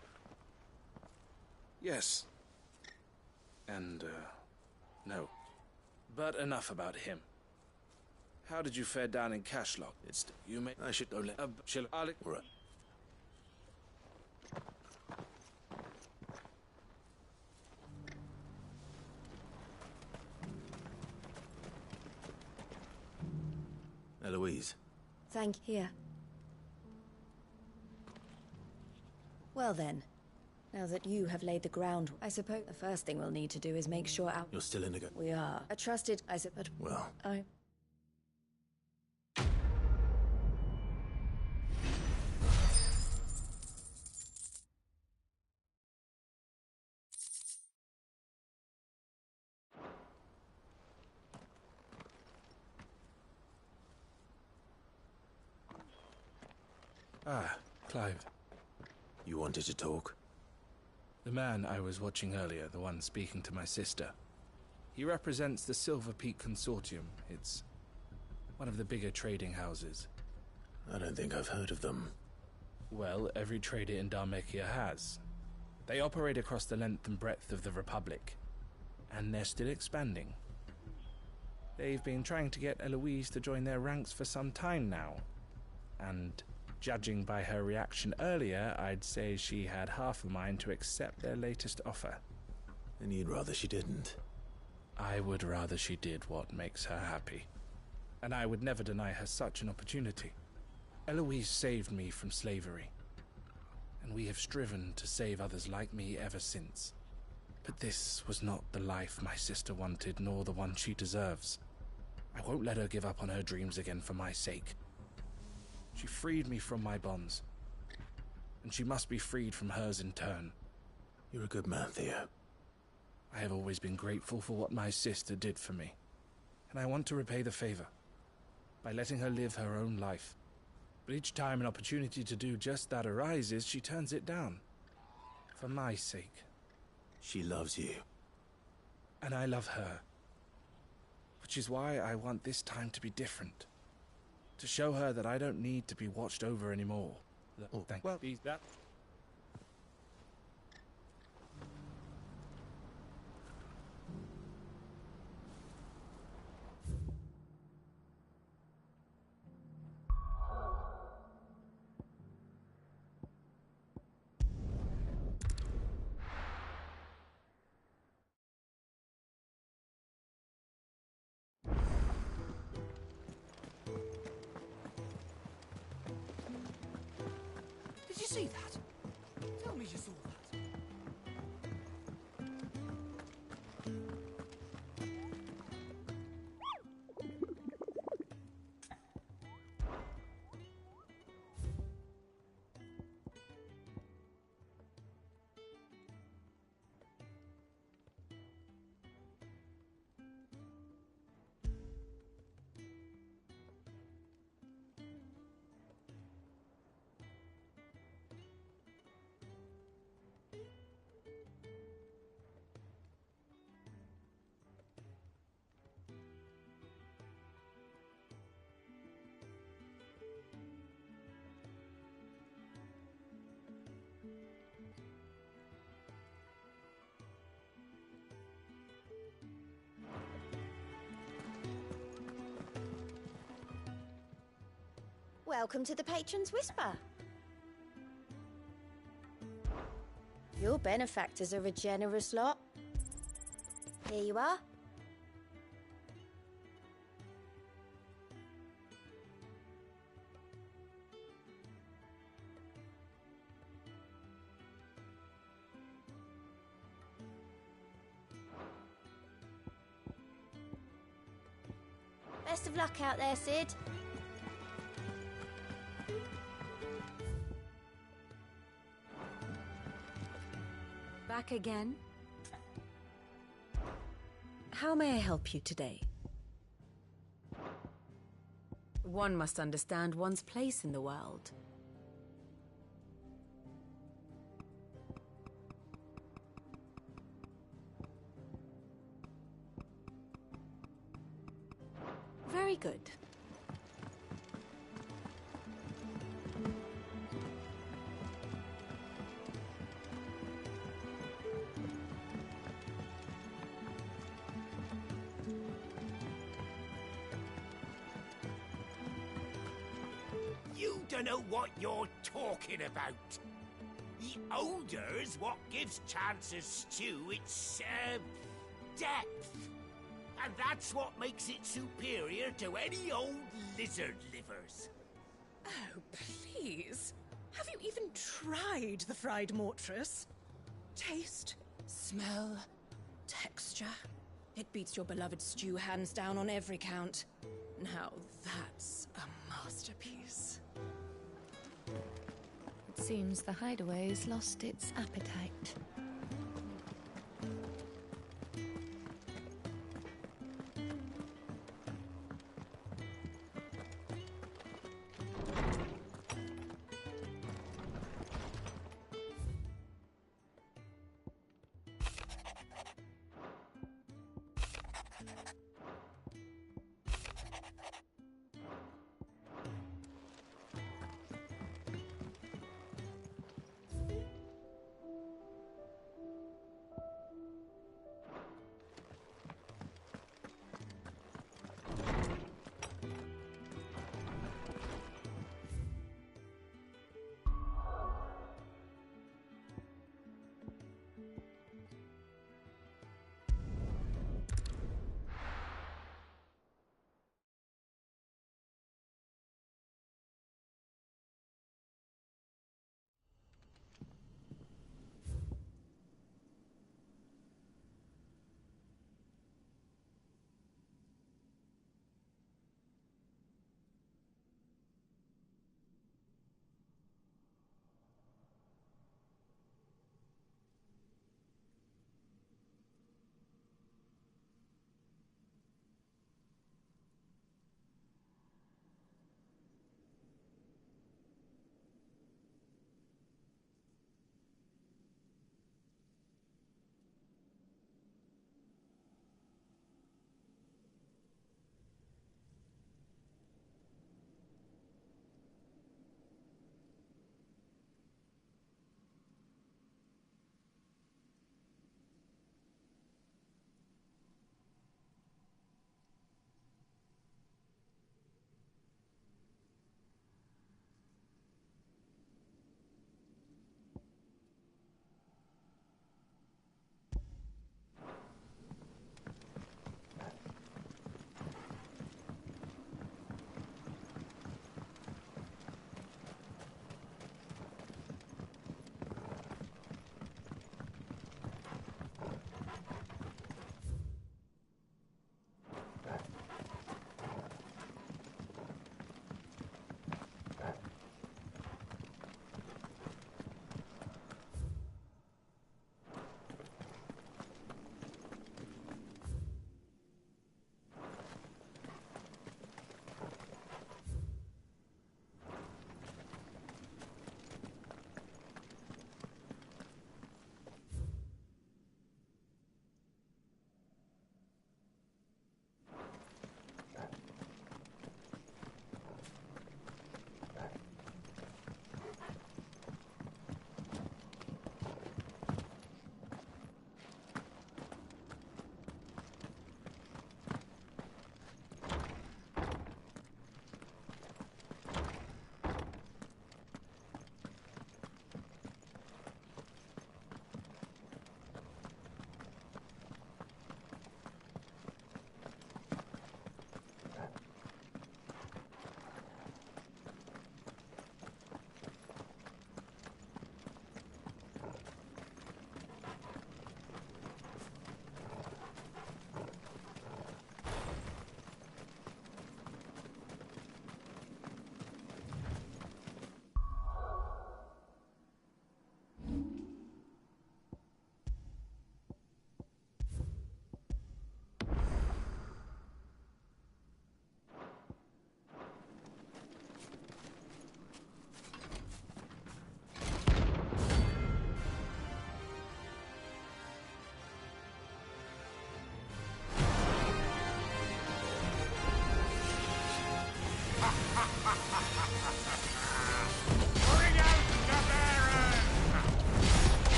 Yes. And, no. But enough about him. How did you fare down in Cashlock? You may... I should go let... Alec... Right. Eloise. Thank you. Well then, now that you have laid the ground, I suppose the first thing we'll need to do is make sure our... You're still in the... We are. A trusted... I suppose... Well... Ah, Clive. You wanted to talk? The man I was watching earlier, the one speaking to my sister. He represents the Silver Peak Consortium. It's one of the bigger trading houses. I don't think I've heard of them. Well, every trader in Dharmekia has. They operate across the length and breadth of the Republic. And they're still expanding. They've been trying to get Eloise to join their ranks for some time now. And... judging by her reaction earlier, I'd say she had half a mind to accept their latest offer. And you'd rather she didn't? I would rather she did what makes her happy. And I would never deny her such an opportunity. Eloise saved me from slavery. And we have striven to save others like me ever since. But this was not the life my sister wanted, nor the one she deserves. I won't let her give up on her dreams again for my sake. She freed me from my bonds, and she must be freed from hers in turn. You're a good man, Theo. I have always been grateful for what my sister did for me, and I want to repay the favor by letting her live her own life. But each time an opportunity to do just that arises, she turns it down. For my sake. She loves you. And I love her. Which is why I want this time to be different. To show her that I don't need to be watched over anymore. Oh, thank you. That. Did you see that? Tell me you saw that. Welcome to the Patron's Whisper. Your benefactors are a generous lot. Here you are. Best of luck out there, Sid. Back again? How may I help you today? One must understand one's place in the world. Very good. You don't know what you're talking about. The odour's what gives Chance's stew its, depth. And that's what makes it superior to any old lizard livers. Oh, please. Have you even tried the fried mortress? Taste, smell, texture. It beats your beloved stew hands down on every count. Now that's a masterpiece. It seems the hideaway's lost its appetite.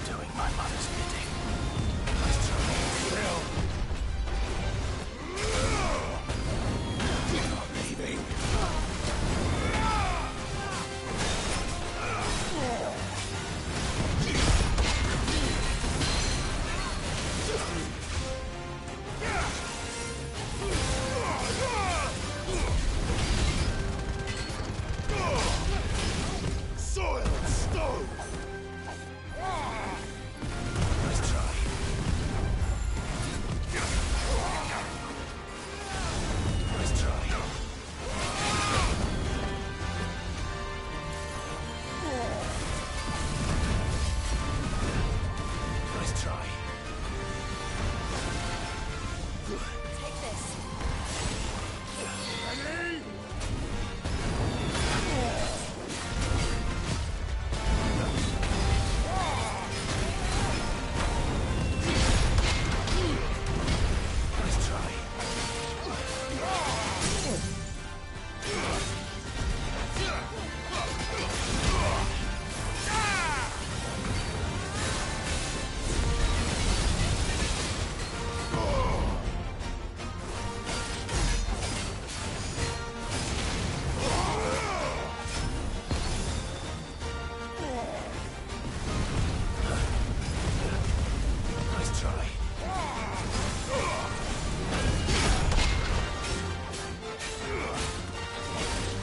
doing my mother's bidding. Still. You're not leaving. Soil and stone! Nice try. Nice try. Nice try. Take this. Ready? Nice try. Nice try.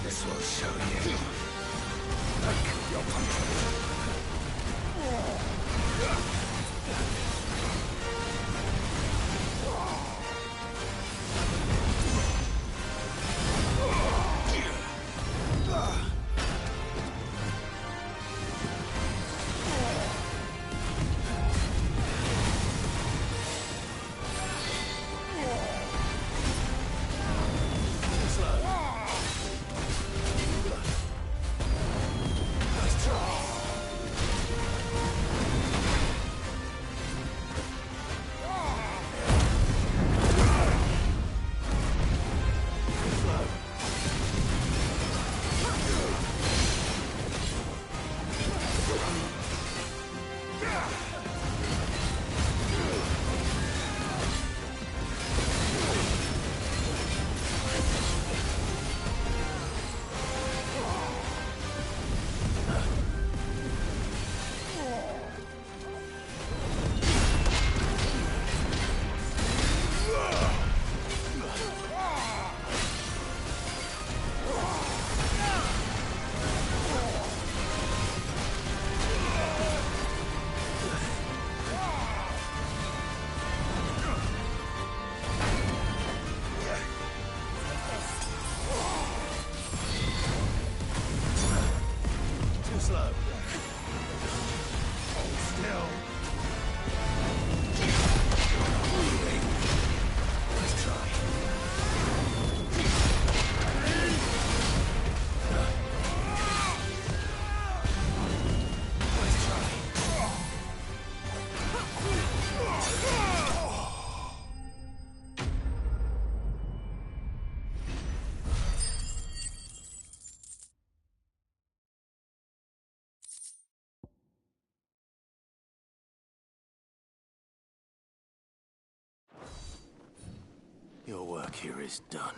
This will show you. Take your punishment. Nice try. Too slow. Hold still. You're not moving. Nice try. Nice try. Your work here is done.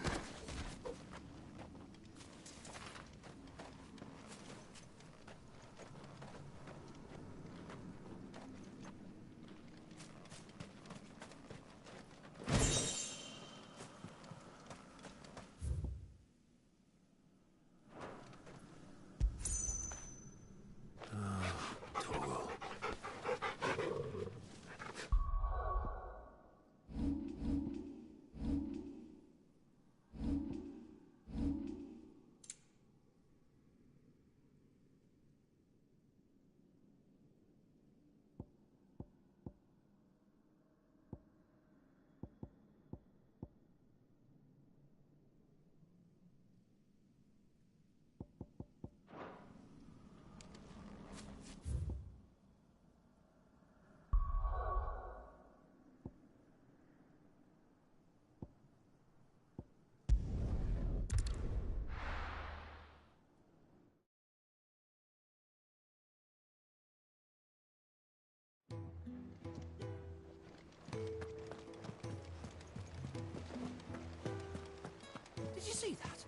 see that?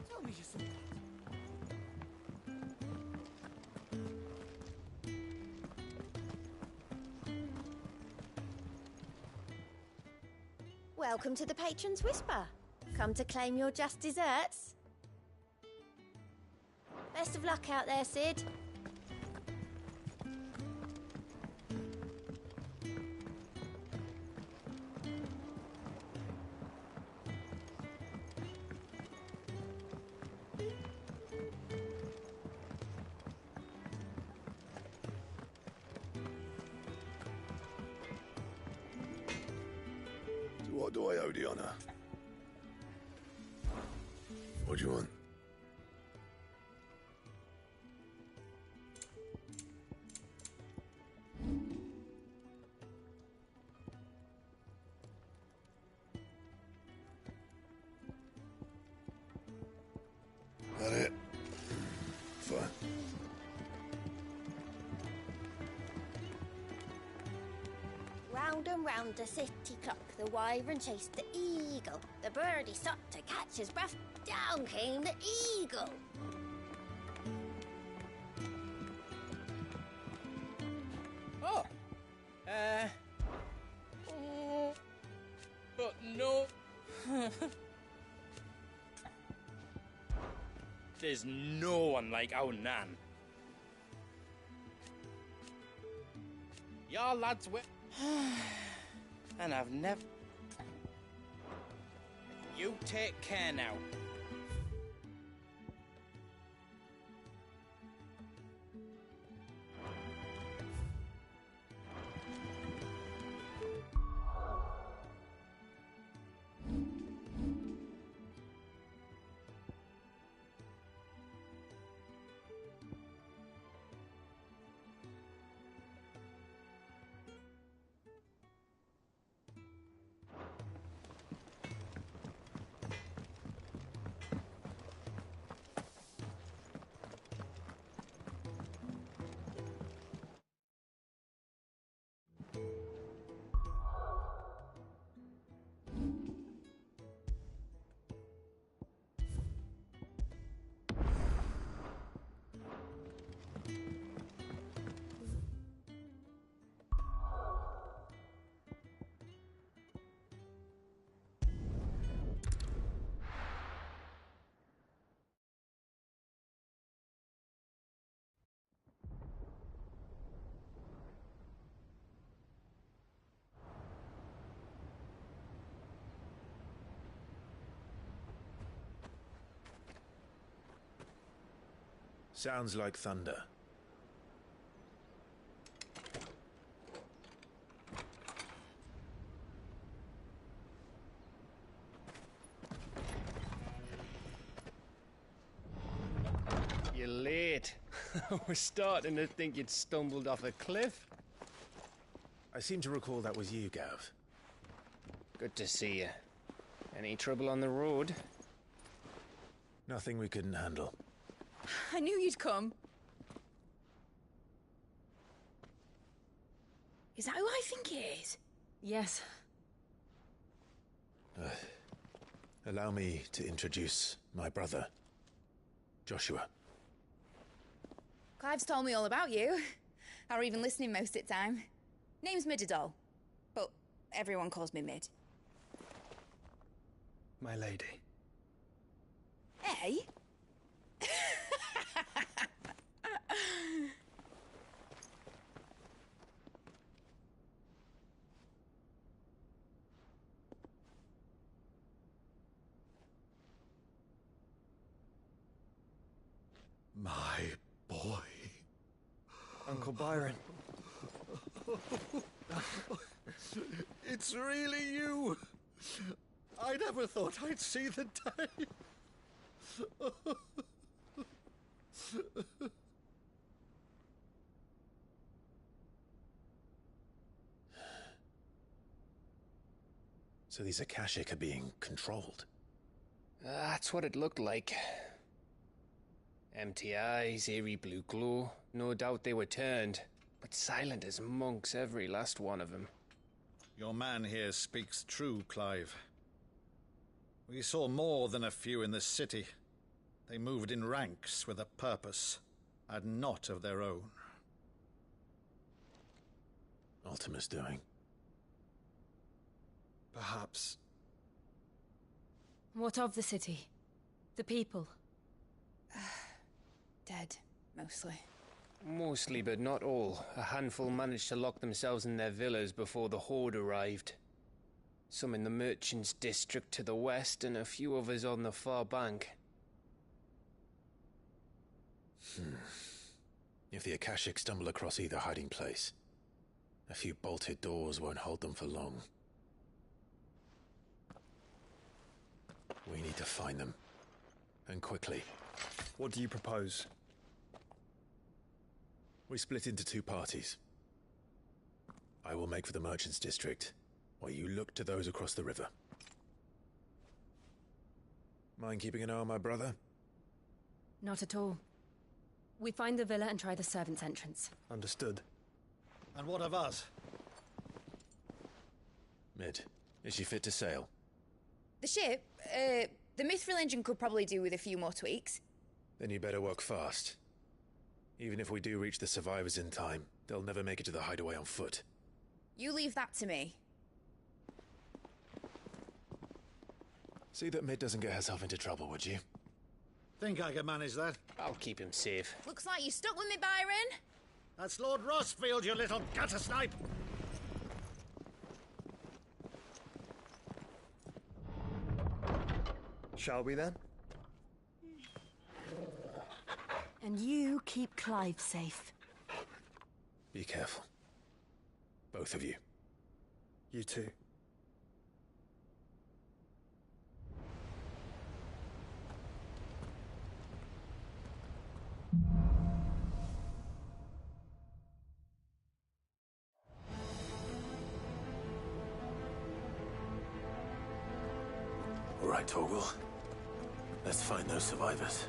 Tell me you saw that. Welcome to the Patron's Whisper. Come to claim your just desserts. Best of luck out there, Sid. What do I owe the honor? What do you want? That it? Fine. Round and round the city clock, the wyvern chased the eagle. The birdie stopped to catch his breath. Down came the eagle. Oh. But no. There's no one like our Nan. Y'all lads were. And I've never. You take care now. Sounds like thunder. You're late. We're starting to think you'd stumbled off a cliff. I seem to recall that was you, Gav. Good to see you. Any trouble on the road? Nothing we couldn't handle. I knew you'd come. Is that who I think it is? Yes. Allow me to introduce my brother, Joshua. Clive's told me all about you. Or even listening most of the time. Name's Midadol, but everyone calls me Mid. My lady. Hey? My boy. Uncle Byron. It's really you. I never thought I'd see the day. So these Akashic are being controlled. That's what it looked like. Empty eyes, eerie blue glow. No doubt they were turned, but silent as monks, every last one of them. Your man here speaks true, Clive. We saw more than a few in the city. They moved in ranks with a purpose, and not of their own. Ultima's doing. Perhaps. What of the city? The people? Dead, mostly. Mostly, but not all. A handful managed to lock themselves in their villas before the Horde arrived. Some in the merchants' district to the west, and a few others on the far bank. If the Akashic stumble across either hiding place, a few bolted doors won't hold them for long. We need to find them. And quickly. What do you propose? We split into two parties. I will make for the merchants' district, while you look to those across the river. Mind keeping an eye on my brother? Not at all. We find the villa and try the servants' entrance. Understood. And what of us? Mid, is she fit to sail? The ship, the Mithril engine could probably do with a few more tweaks. Then you better work fast. Even if we do reach the survivors in time, they'll never make it to the hideaway on foot. You leave that to me. See that Mid doesn't get herself into trouble, would you? Think I can manage that? I'll keep him safe. Looks like you stuck with me, Byron. That's Lord Rossfield, you little gutter snipe! Shall we then? And you keep Clive safe. Be careful. Both of you. You too. All right, Torgal. Let's find those survivors.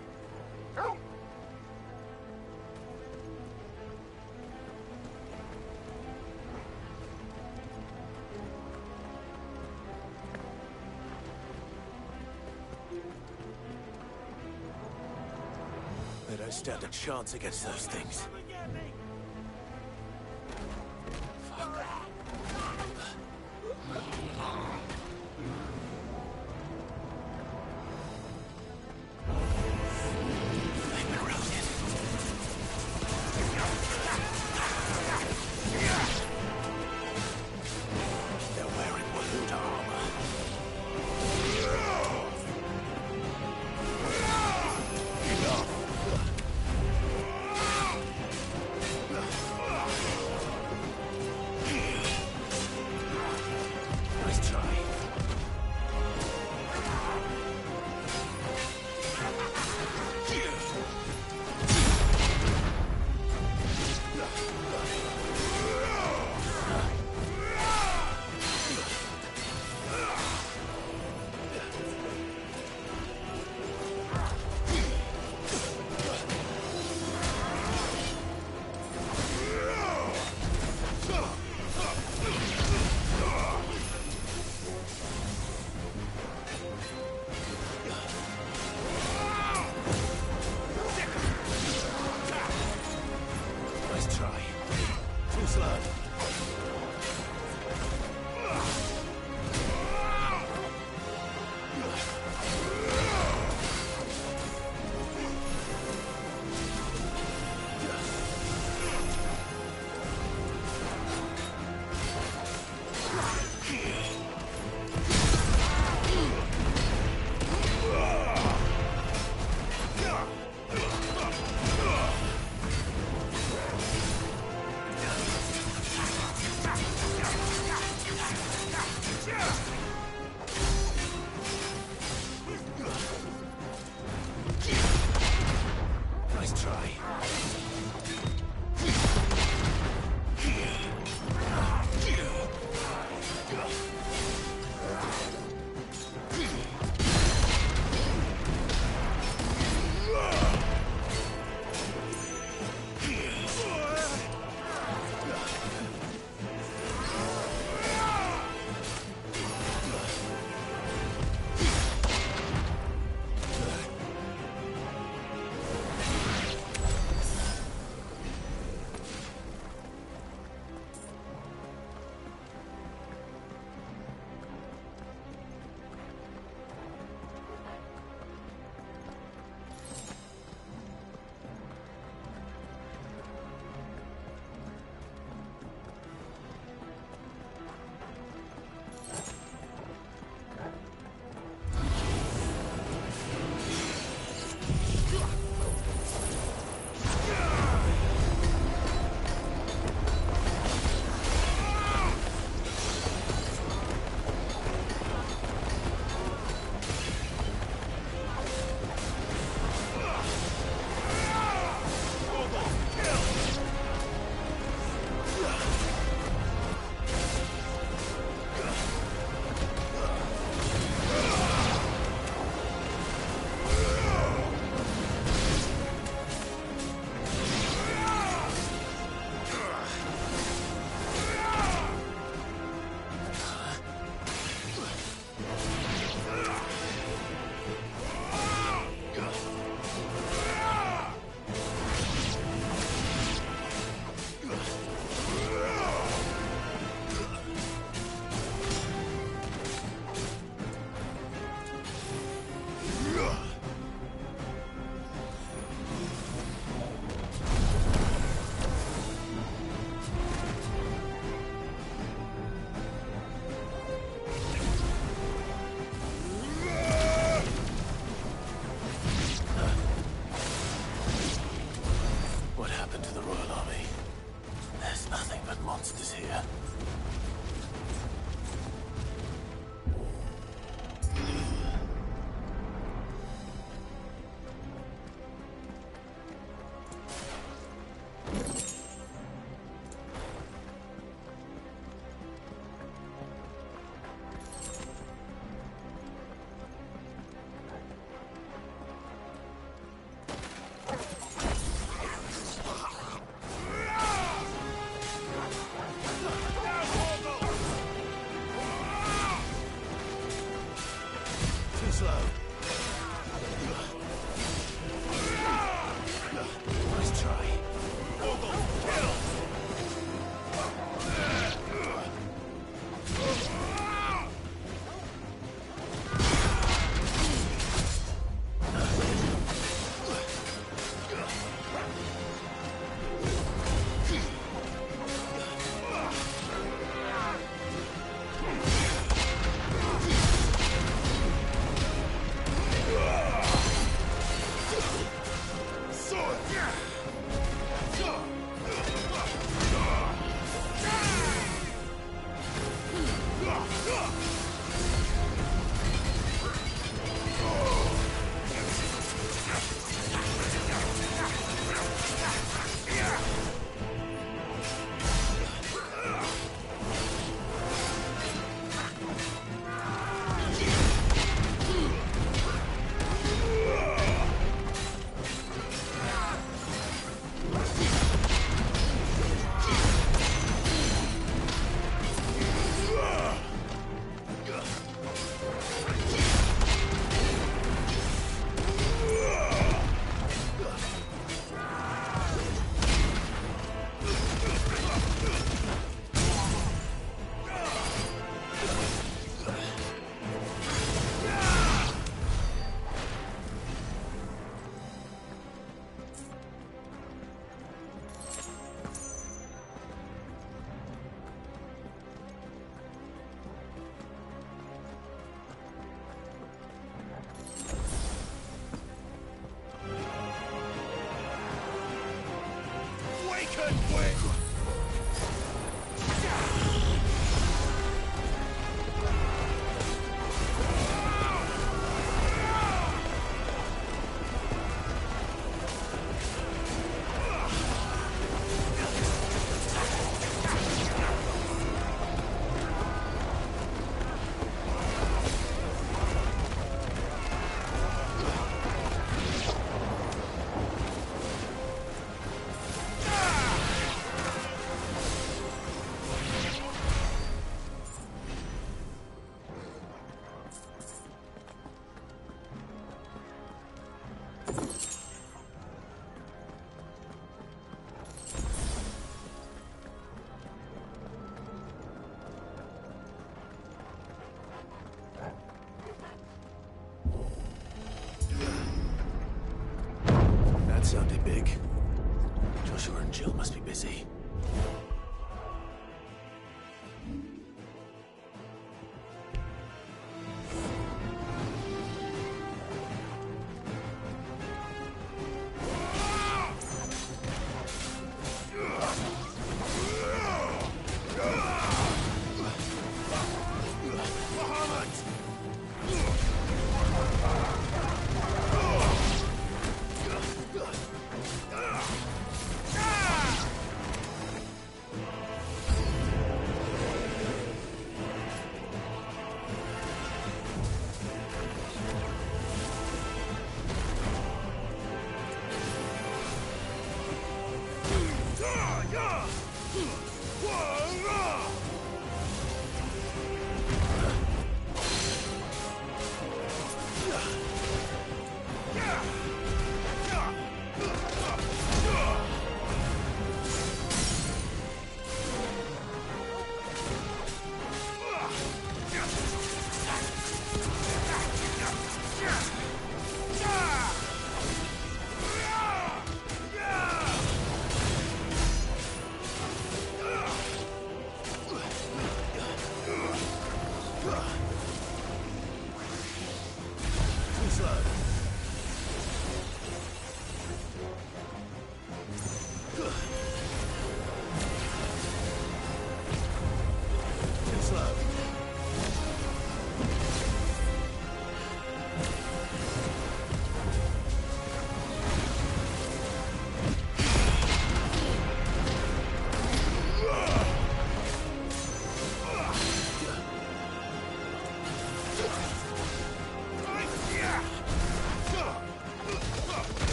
They don't stand a chance against those things. monsters here. That sounded big. Joshua and Jill must be busy.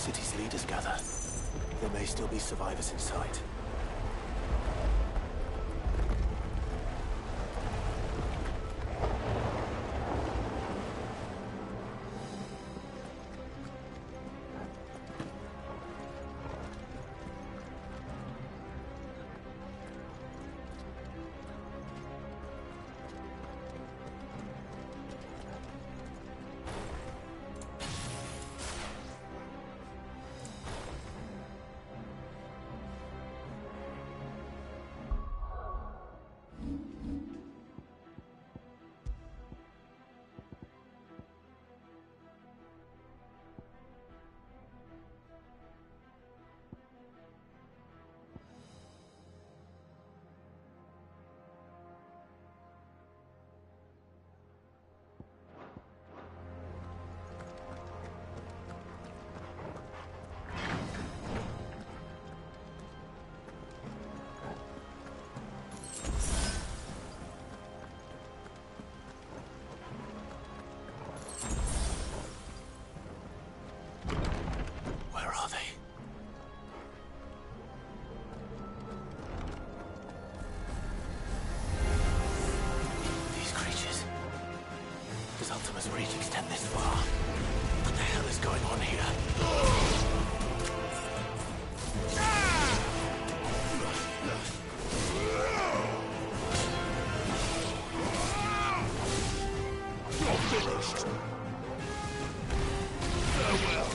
city's leaders gather, there may still be survivors inside. Reach extend this far. What the hell is going on here? You're finished. Farewell.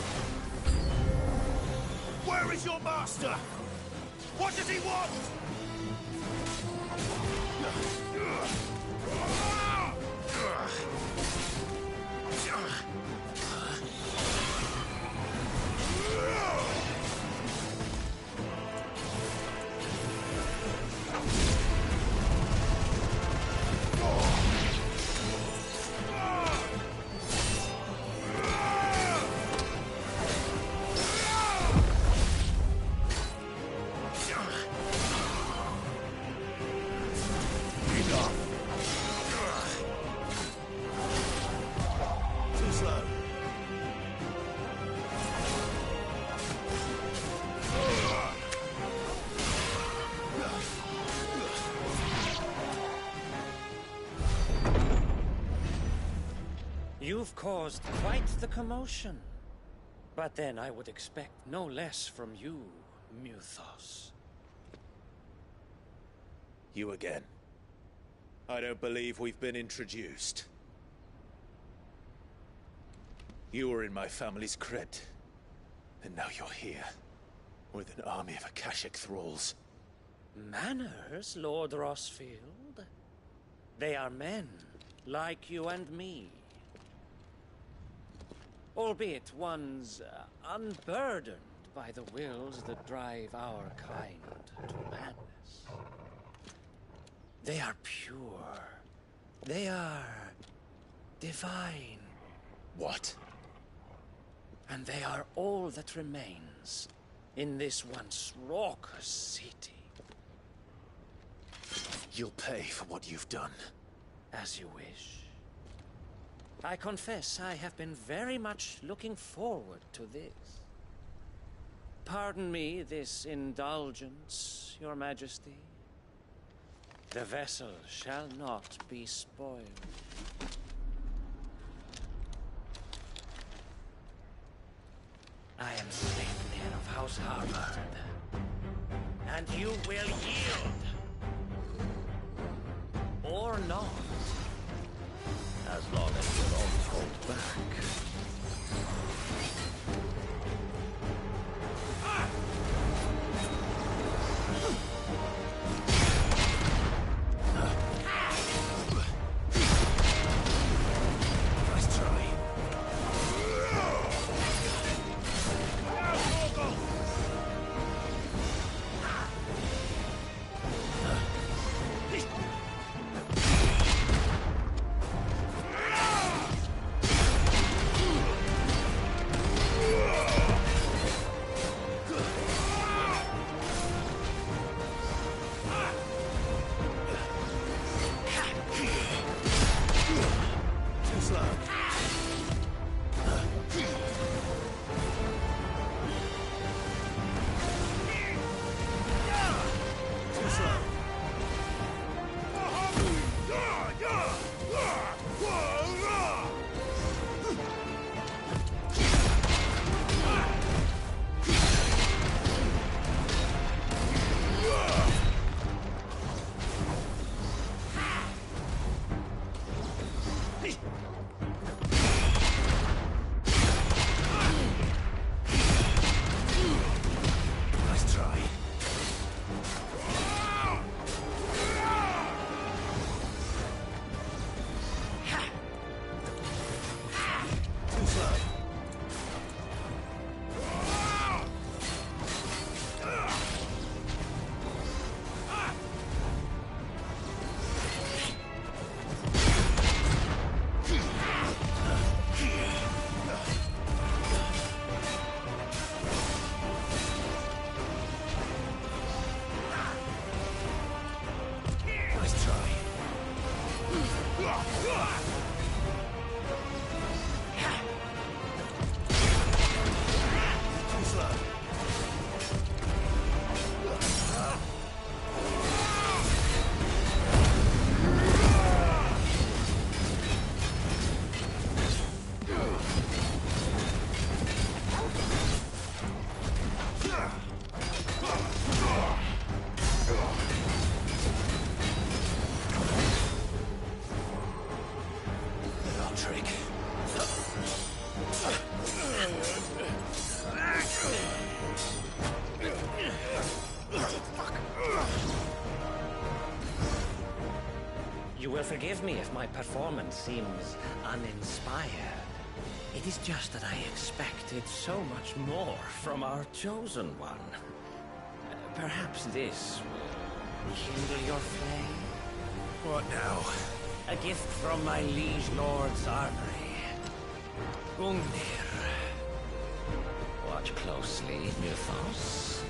Where is your master? What does he want? You've caused quite the commotion. But then I would expect no less from you, Muthos. You again. I don't believe we've been introduced. You were in my family's crypt, and now you're here, with an army of Akashic thralls. Manners, Lord Rossfield? They are men, like you and me. Albeit ones unburdened by the wills that drive our kind to madness. They are pure. They are divine. What? And they are all that remains in this once raucous city. You'll pay for what you've done. As you wish. I confess I have been very much looking forward to this. Pardon me this indulgence, Your Majesty. The vessel shall not be spoiled. I am Sleipnir of House Harvard, and you will yield. Or not. As long as you don't hold back. Nice try. You will forgive me if my performance seems uninspired. It is just that I expected so much more from our chosen one. Perhaps this will kindle your flame? What now? A gift from my liege lord's armory. Gungnir. Watch closely, Mythos.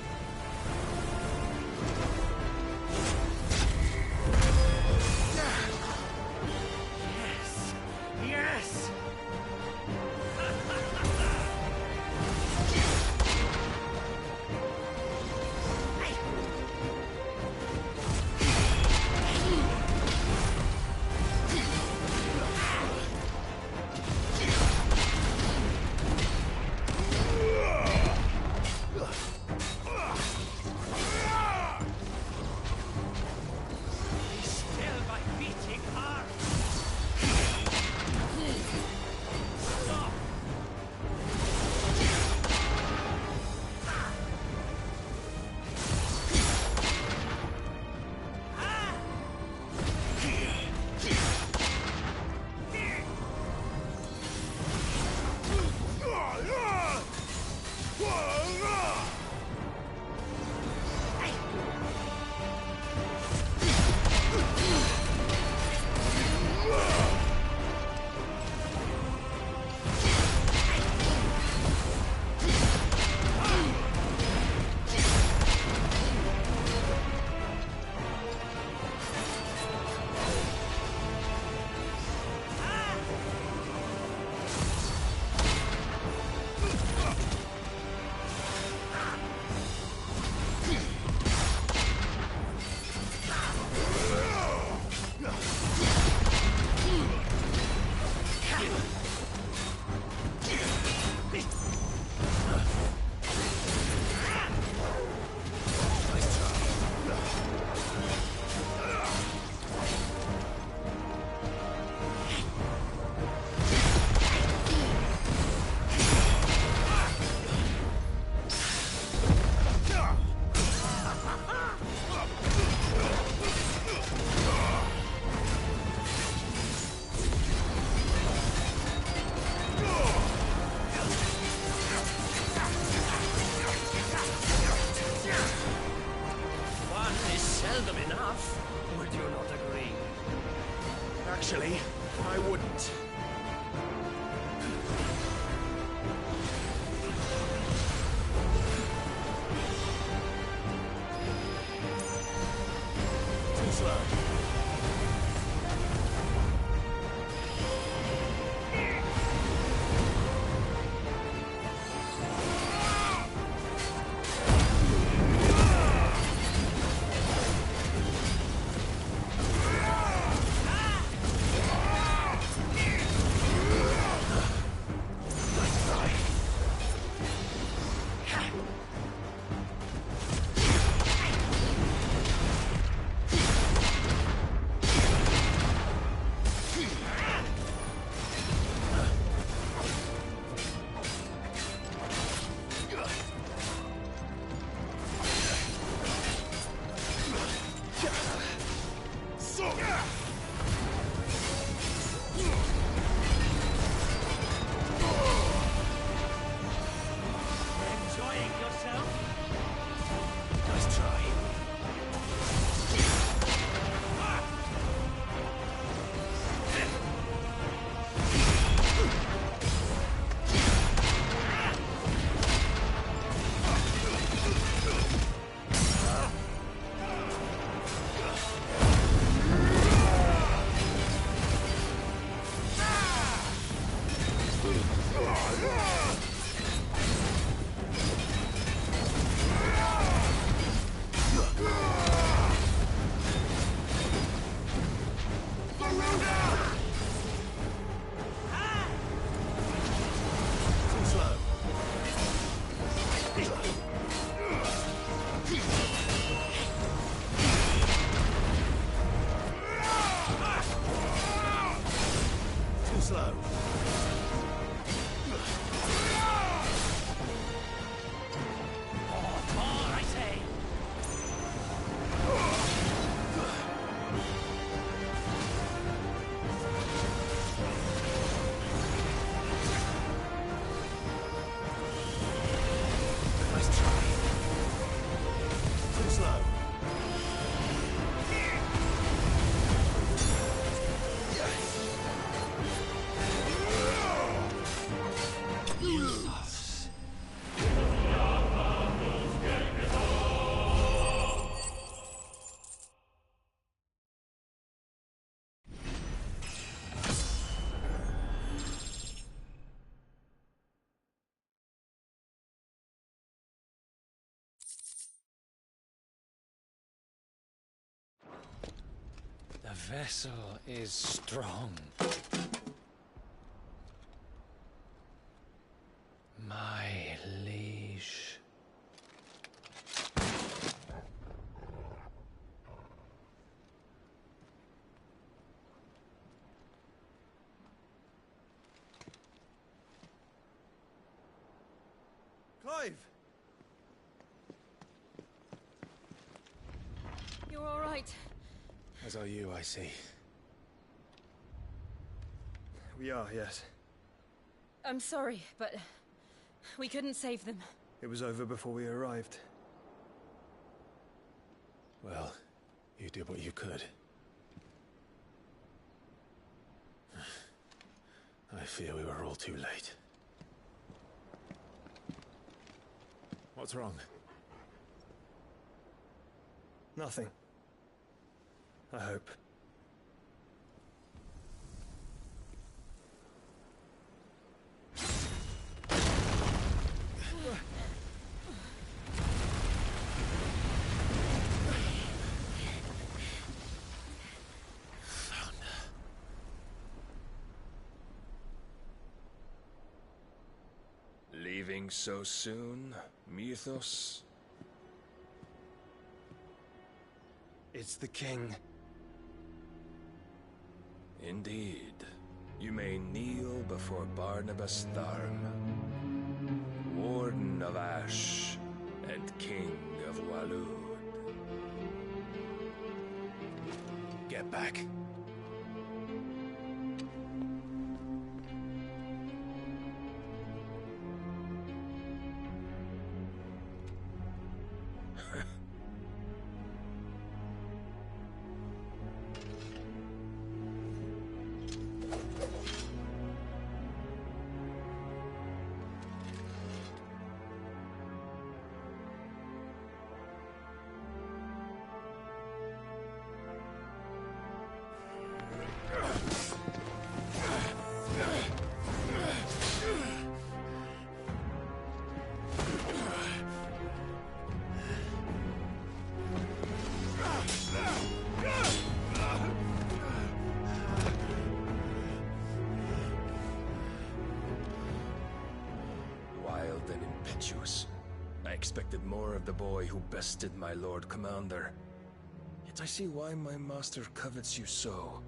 Yes! Yes! Actually, I wouldn't. Too slow. vessel is strong. My liege. Clive! You're all right. As are you, I see. We are, yes. I'm sorry, but we couldn't save them. It was over before we arrived. Well, you did what you could. I fear we were all too late. What's wrong? Nothing. I hope. Leaving so soon, Mythos? It's the king. Indeed. You may kneel before Barnabas Tharm, Warden of Ash and King of Walud. Get back. Wild and impetuous. I expected more of the boy who bested my Lord Commander. Yet I see why my master covets you so.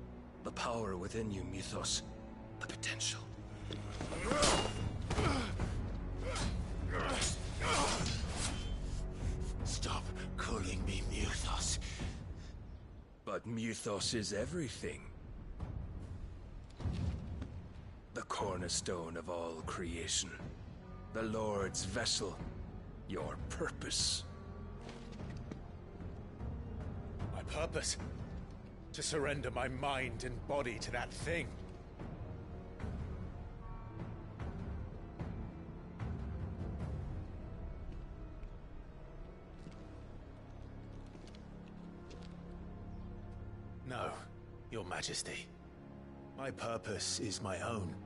The power within you, Mythos. The potential. Stop calling me Mythos. But Mythos is everything. The cornerstone of all creation. The Lord's vessel. Your purpose. My purpose? To surrender my mind and body to that thing. No, Your Majesty. My purpose is my own.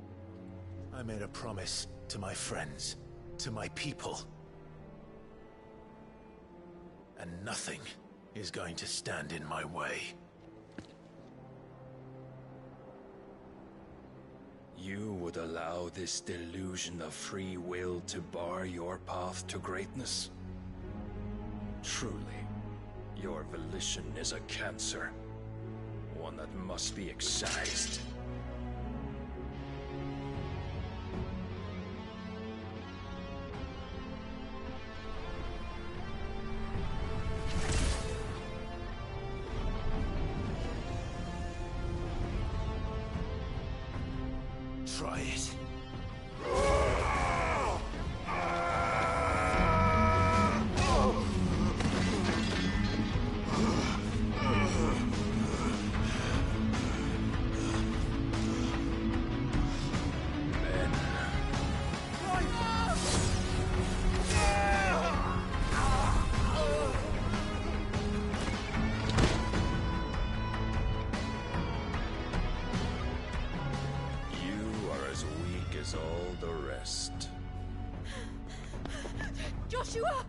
I made a promise to my friends, to my people. And nothing is going to stand in my way. You would allow this delusion of free will to bar your path to greatness? Truly, your volition is a cancer. One that must be excised. Try it. All the rest. Joshua!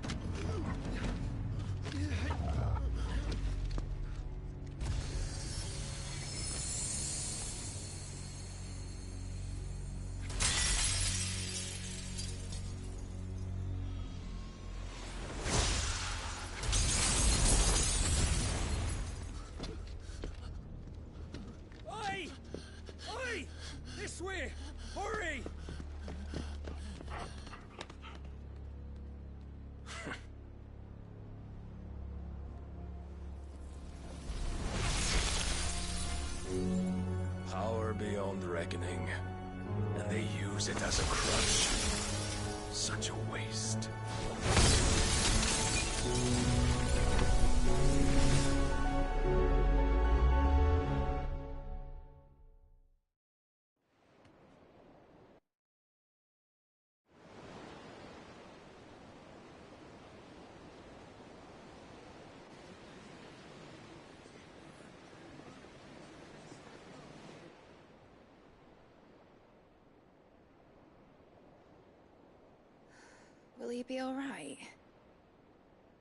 reckoning, and they use it as a crutch. Such a waste. Will he be all right?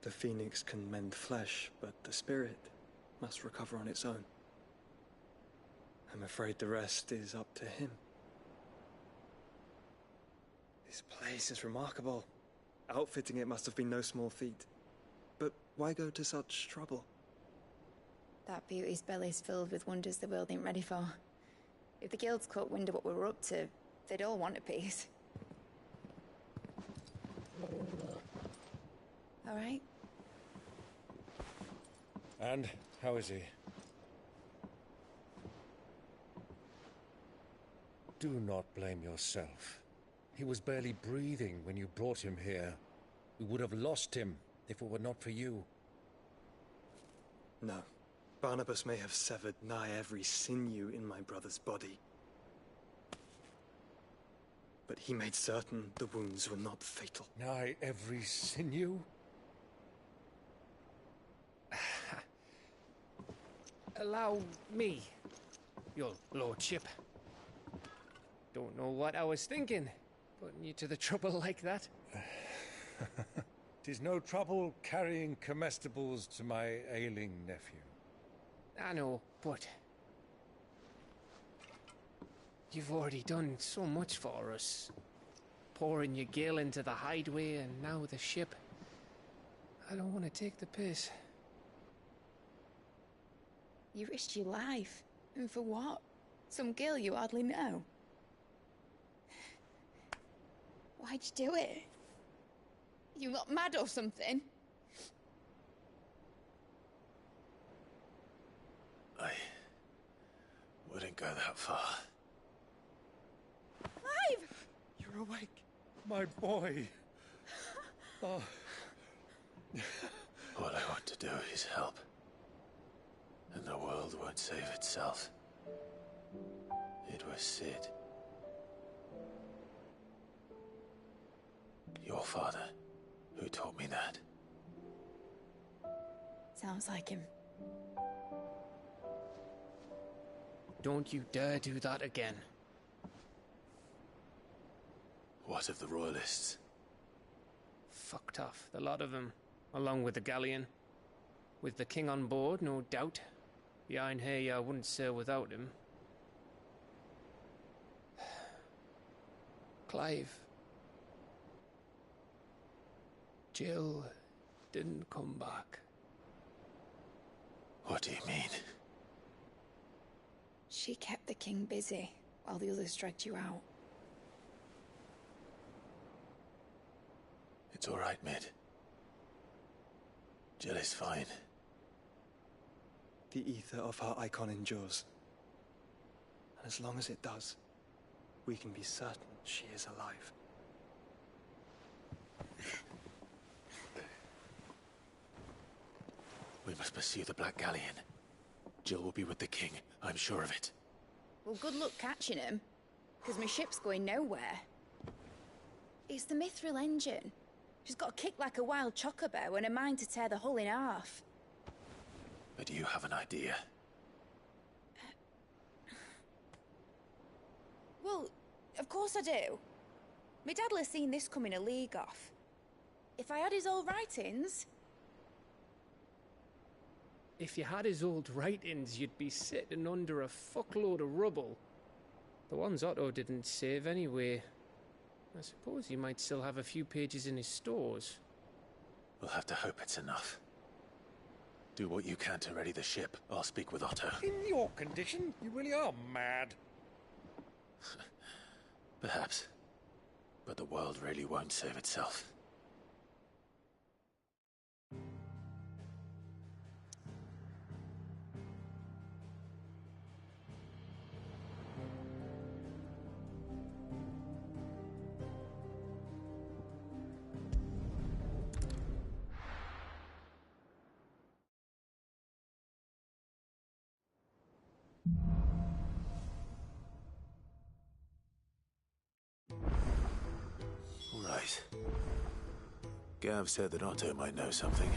The phoenix can mend flesh, but the spirit must recover on its own. I'm afraid the rest is up to him. This place is remarkable. Outfitting it must have been no small feat. But why go to such trouble? That beauty's belly's filled with wonders the world ain't ready for. If the guilds caught wind of what we were up to, they'd all want a piece. All right? And how is he? Do not blame yourself. He was barely breathing when you brought him here. We would have lost him if it were not for you. No. Barnabas may have severed nigh every sinew in my brother's body. But he made certain the wounds were not fatal. Nigh every sinew? Allow me, your lordship. Don't know what I was thinking, putting you to the trouble like that. 'Tis no trouble carrying comestibles to my ailing nephew. I know, but you've already done so much for us. Pouring your gale into the hideaway and now the ship. I don't want to take the piss. You risked your life. And for what? Some girl you hardly know. Why'd you do it? You got mad or something? I wouldn't go that far. Clive! You're awake, my boy. Oh. All I want to do is help. And the world won't save itself. It was Sid. Your father, who taught me that. Sounds like him. Don't you dare do that again. What of the royalists? Fucked off, the lot of them, along with the galleon. With the king on board, no doubt. Behind here, I wouldn't sail without him. Clive. Jill didn't come back. What do you mean? She kept the king busy while the others dragged you out. It's all right, Mid. Jill is fine. The ether of her icon endures. And as long as it does, we can be certain she is alive. We must pursue the Black Galleon. Jill will be with the king, I'm sure of it. Well, good luck catching him, because my ship's going nowhere. It's the Mithril engine. She's got a kick like a wild chocobo and a mind to tear the hull in half. But you have an idea. Well, of course I do. My dad'll have seen this coming a league off. If I had his old writings... If you had his old writings, you'd be sitting under a fuckload of rubble. The ones Otto didn't save anyway. I suppose he might still have a few pages in his stores. We'll have to hope it's enough. Do what you can to ready the ship. I'll speak with Otto. In your condition, you really are mad. Perhaps. But the world really won't save itself. Right. Gav said that Otto might know something.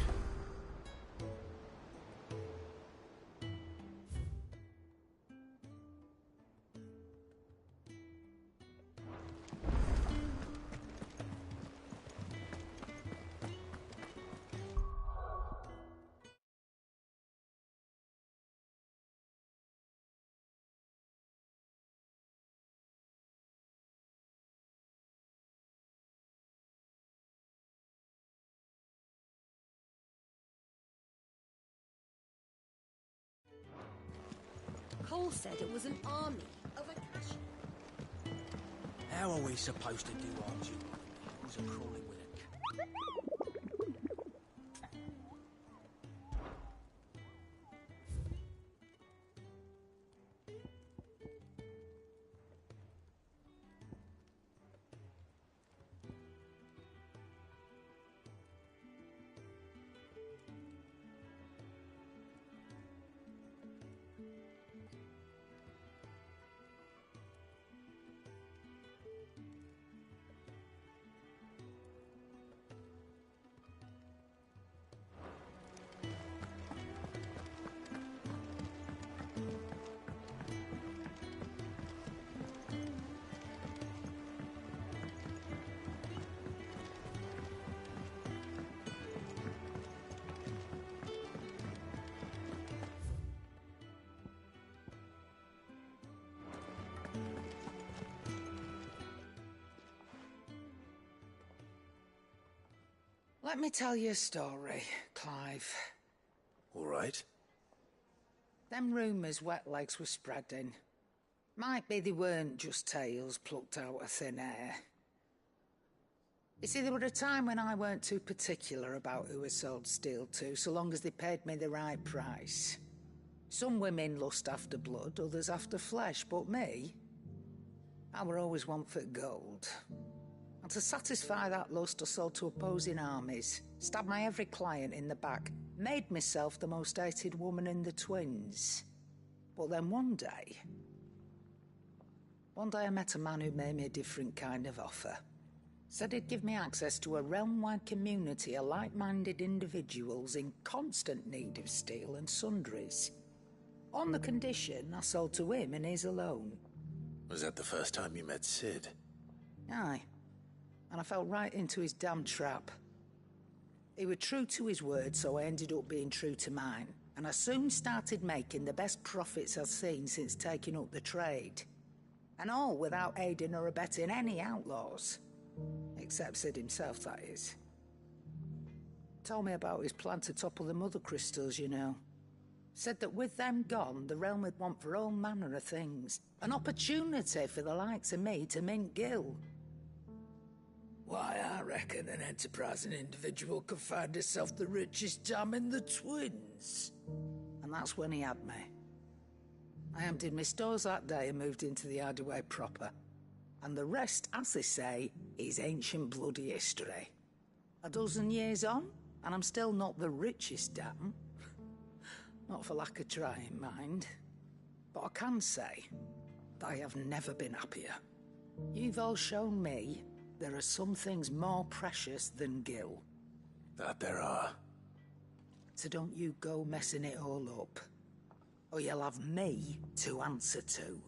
Cole said it was an army of Akashi. How are we supposed to do our duty? Who's a crawling with it? Let me tell you a story, Clive. All right. Them rumours wet legs were spreading. Might be they weren't just tales plucked out of thin air. You see, there were a time when I weren't too particular about who I sold steel to, so long as they paid me the right price. Some women lust after blood, others after flesh, but me, I were always one for gold. And to satisfy that lust, I sold to opposing armies, stabbed my every client in the back, made myself the most hated woman in the twins. But then one day I met a man who made me a different kind of offer. Said he'd give me access to a realm-wide community of like-minded individuals in constant need of steel and sundries. On the condition I sold to him and his alone. Was that the first time you met Sid? Aye. And I fell right into his damn trap. He was true to his word, so I ended up being true to mine. And I soon started making the best profits I've seen since taking up the trade. And all without aiding or abetting any outlaws. Except Sid himself, that is. Told me about his plan to topple the mother crystals, you know. Said that with them gone, the realm would want for all manner of things. An opportunity for the likes of me to mint gil. Why, I reckon an enterprising individual could find himself the richest dam in the twins. And that's when he had me. I emptied my stores that day and moved into the Hideaway proper. And the rest, as they say, is ancient bloody history. A dozen years on, and I'm still not the richest dam. Not for lack of trying, mind. But I can say that I have never been happier. You've all shown me there are some things more precious than gil. That there are. So don't you go messing it all up. Or you'll have me to answer to.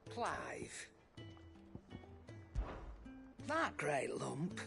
Clive. That great lump.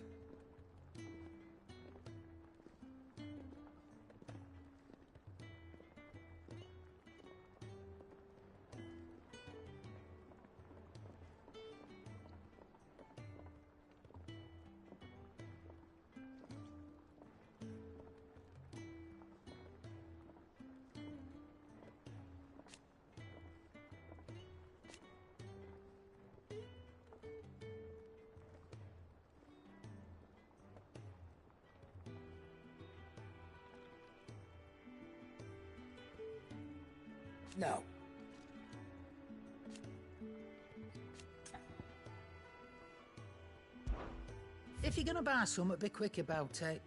No. If you're gonna buy something, be quick about it.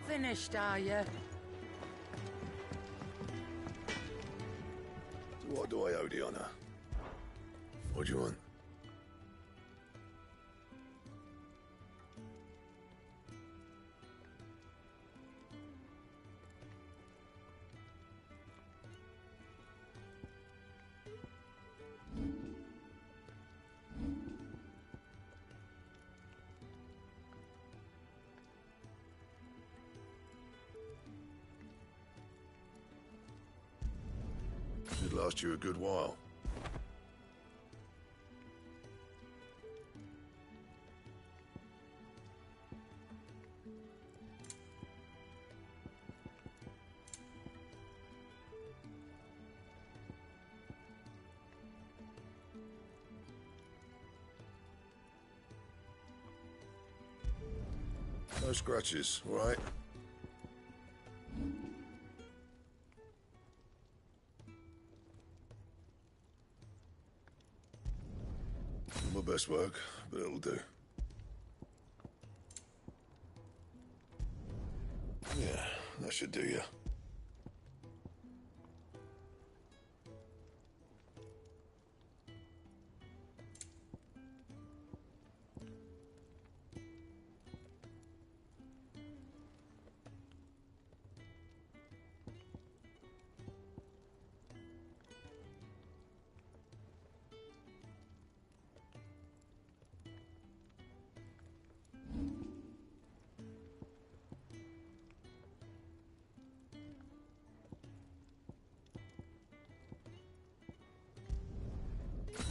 Finished, are you? What do I owe the honor? What do you want? Should last you a good while. No scratches, all right? My best work, but it'll do. Yeah, that should do you.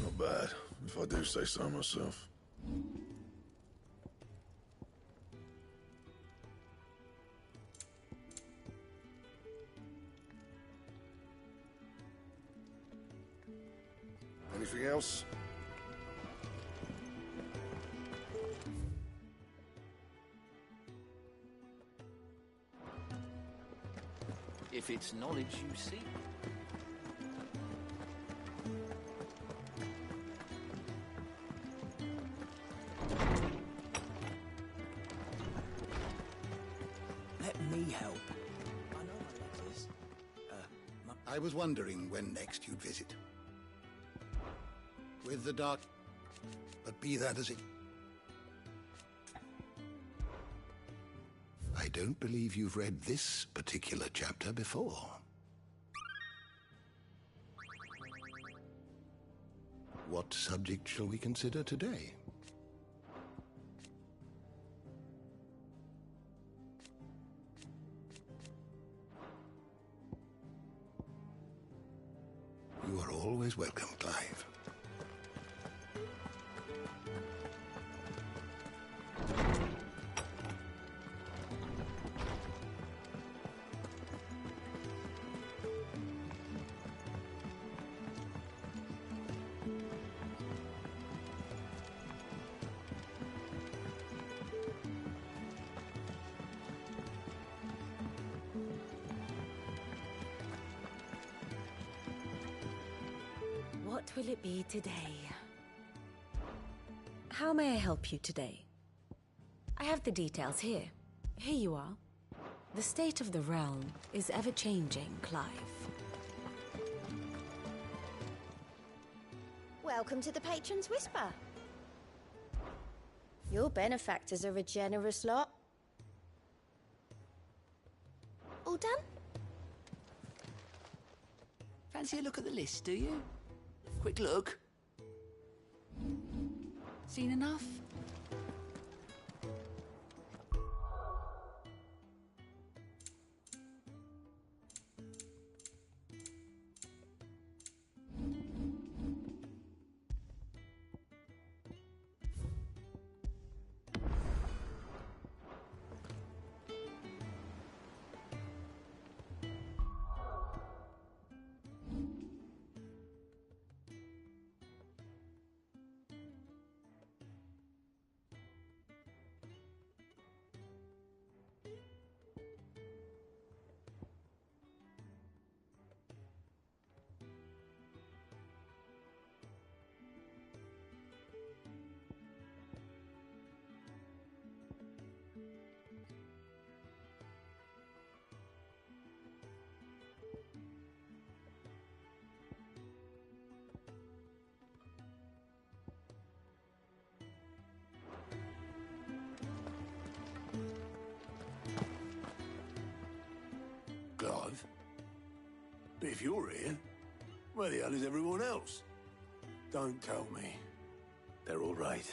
Not bad, if I do say so myself. Anything else? If it's knowledge you seek. Let me help. I know my letters. I was wondering when next you'd visit. With the dark... But be that as it... I don't believe you've read this particular chapter before. What subject shall we consider today? You are always welcome, Clive. What will it be today? How may I help you today? I have the details here. Here you are. The state of the realm is ever-changing, Clive. Welcome to the Patron's Whisper. Your benefactors are a generous lot. All done? Fancy a look at the list, do you? Quick look. Seen enough? But if you're here, where the hell is everyone else? Don't tell me. They're all right.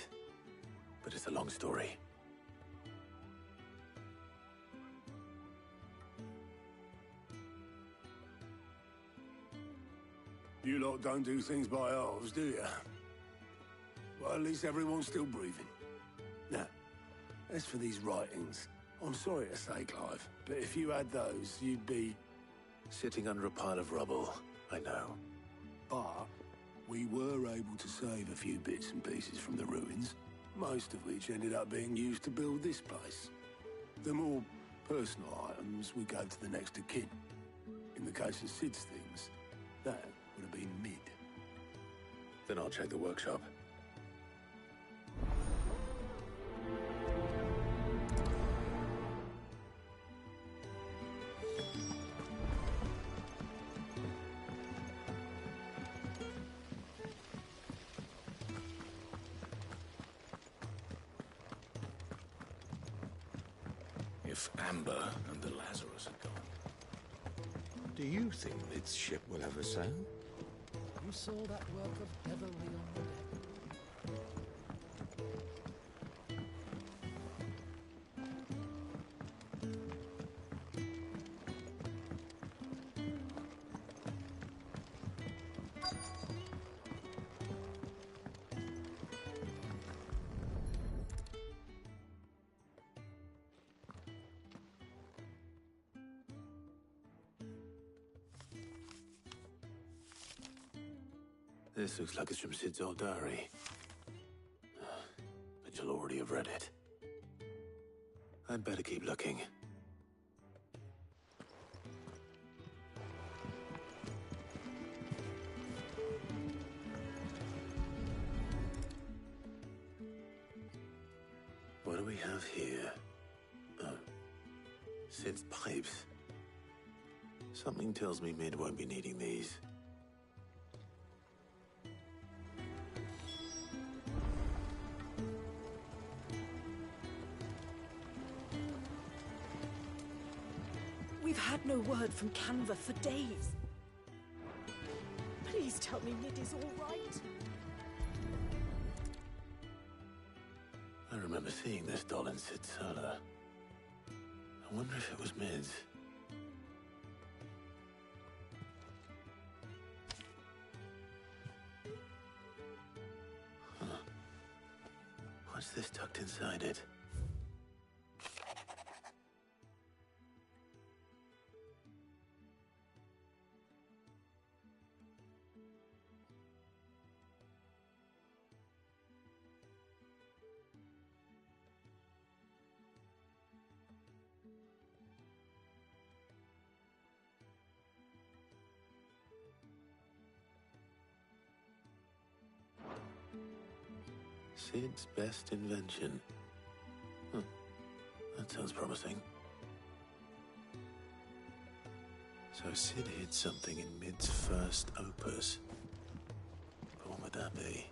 But it's a long story. You lot don't do things by halves, do you? Well, at least everyone's still breathing. Now, as for these writings, I'm sorry to say, Clive, but if you had those, you'd be... Sitting under a pile of rubble, I know. But we were able to save a few bits and pieces from the ruins, most of which ended up being used to build this place. The more personal items we gave to the next of kin. In the case of Sid's things, that would have been mid. Then I'll check the workshop. If Amber and the Lazarus are gone, do you think Mid's ship will ever sail? You saw that work of devilry on the deck. This looks like it's from Sid's old diary. But you'll already have read it. I'd better keep looking. What do we have here? Oh. Sid's pipes. Something tells me Mid won't be needing these. We've had no word from Canva for days. Please tell me Mid is all right. I remember seeing this doll in Sid's cellar. I wonder if it was Mid's. Huh. What's this tucked inside it? Sid's best invention. Huh. That sounds promising. So Sid hid something in Mid's first opus. But what would that be?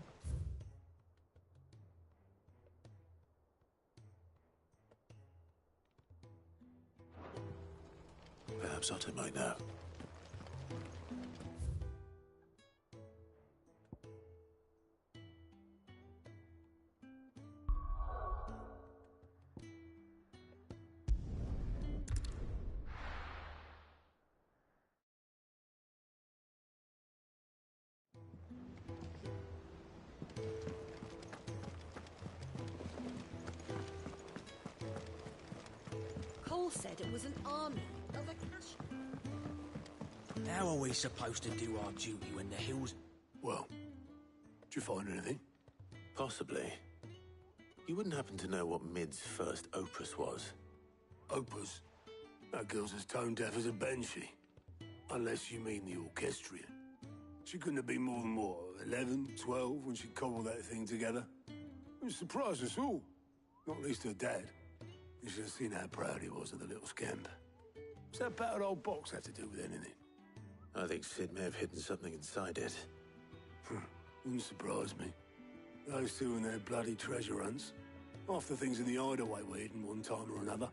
Perhaps Otto might know. Cole said it was an army of a cash. How are we supposed to do our duty when the hills... Well, did you find anything? Possibly. You wouldn't happen to know what Mid's first opus was? Opus? That girl's as tone deaf as a banshee. Unless you mean the orchestrion. She couldn't have been more than, what, 11, 12 when she cobbled that thing together? It surprised us all. Not least her dad. You should have seen how proud he was of the little scamp. What's that battered old box had to do with anything? I think Sid may have hidden something inside it. Wouldn't surprise me. Those two and their bloody treasure hunts. Half the things in the hideaway were hidden one time or another.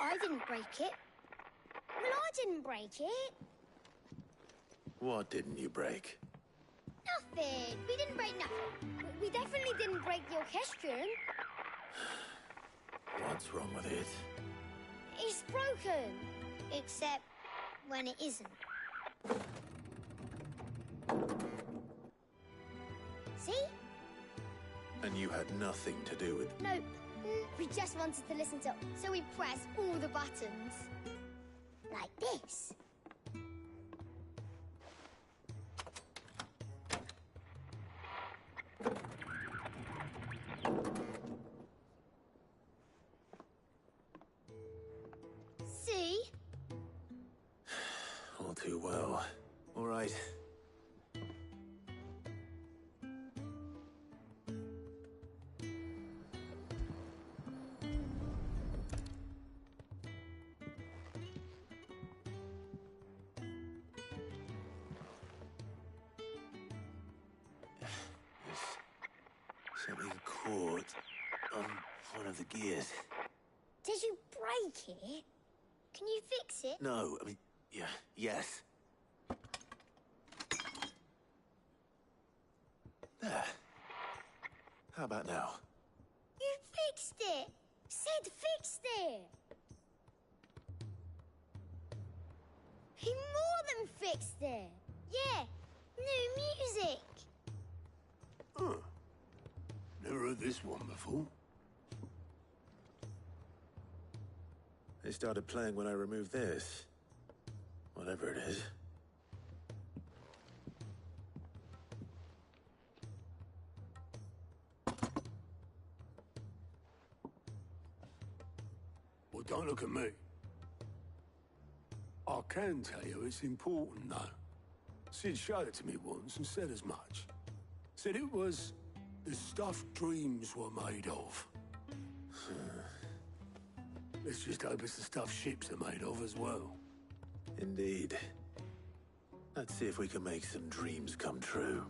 I didn't break it. Well, I didn't break it. What didn't you break? Nothing. We didn't break nothing. We definitely didn't break the orchestrion. What's wrong with it? It's broken. Except when it isn't. See? And you had nothing to do with... No, we just wanted to listen to, so we pressed all the buttons. Like this. See? All too well. All right. Something caught on one of the gears. Did you break it? Can you fix it? No, I mean, yeah, yes. There. How about now? You fixed it! Sid fixed it! He more than fixed it! Yeah, new music! Huh. Never heard this one before. They started playing when I removed this. Whatever it is. Well, don't look at me. I can tell you it's important, though. Sid showed it to me once and said as much. Said it was the stuff dreams were made of. Let's just hope it's the stuff ships are made of as well. Indeed. Let's see if we can make some dreams come true.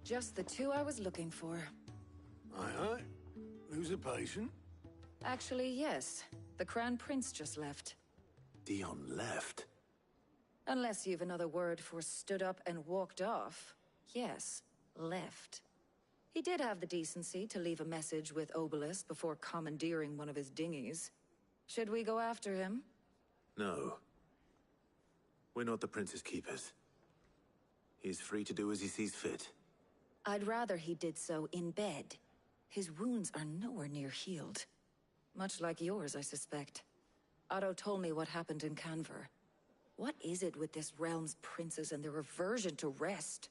Just the two I was looking for. Aye. Who's a patient? Actually, yes. The Crown Prince just left. Dion left? Unless you've another word for stood up and walked off. Yes, left. He did have the decency to leave a message with Obelisk before commandeering one of his dinghies. Should we go after him? No. We're not the Prince's keepers. He's free to do as he sees fit. I'd rather he did so in bed. His wounds are nowhere near healed. Much like yours, I suspect. Otto told me what happened in Canver. What is it with this realm's princes and their aversion to rest?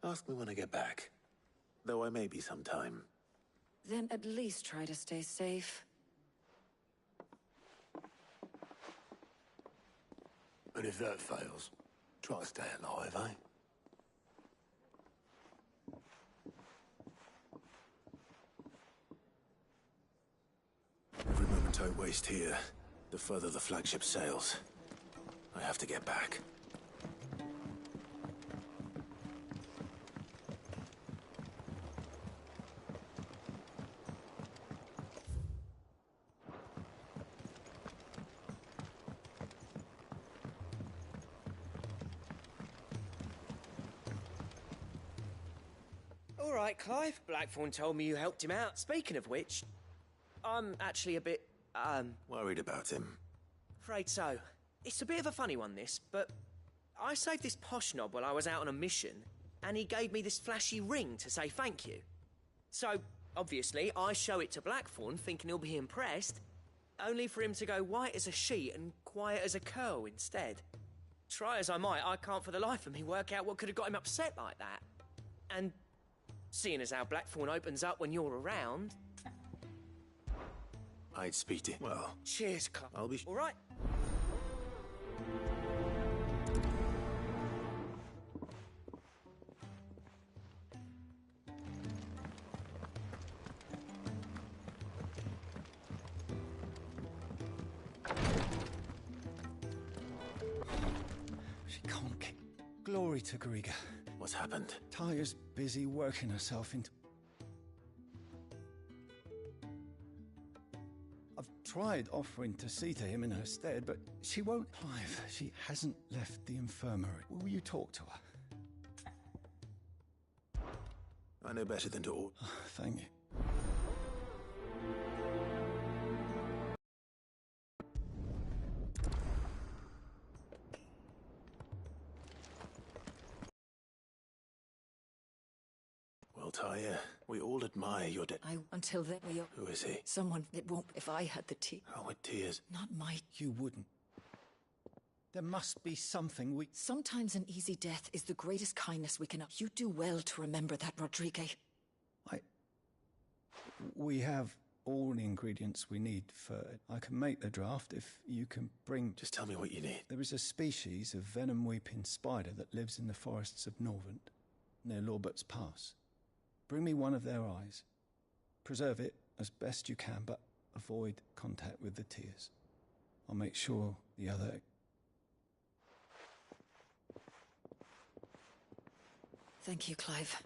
Ask me when I get back. Though I may be sometime. Then at least try to stay safe. And if that fails, try to stay alive, eh? Every moment I waste here, the further the flagship sails. I have to get back. All right, Clive. Blackthorn told me you helped him out. Speaking of which, I'm actually a bit, Worried about him. afraid so. It's a bit of a funny one, this, but I saved this posh knob while I was out on a mission, and he gave me this flashy ring to say thank you. So, obviously, I show it to Blackthorn, thinking he'll be impressed, only for him to go white as a sheet and quiet as a curl instead. Try as I might, I can't for the life of me work out what could have got him upset like that. And seeing as how Blackthorn opens up when you're around... I'd speak to... Well... Cheers, Clive. I'll be... All right. She can't keep... Glory to Griga. What's happened? Tyre's busy working herself into... I've tried offering to see to him in her stead, but she won't. Clive, she hasn't left the infirmary. Will you talk to her? I know better than to order. Thank you. Well, Tyre, we all admire your Until then, we are... Who is he? Someone that won't... If I had the tea... Oh, with tears. Not my... You wouldn't. There must be something we... Sometimes an easy death is the greatest kindness we can... You do well to remember that, Rodrigue. We have all the ingredients we need for it. I can make the draft if you can bring... Just tell me what you need. There is a species of venom-weeping spider that lives in the forests of Norvent, near Lorbert's Pass. Bring me one of their eyes. Preserve it as best you can, but avoid contact with the tears. I'll make sure the other... Thank you, Clive.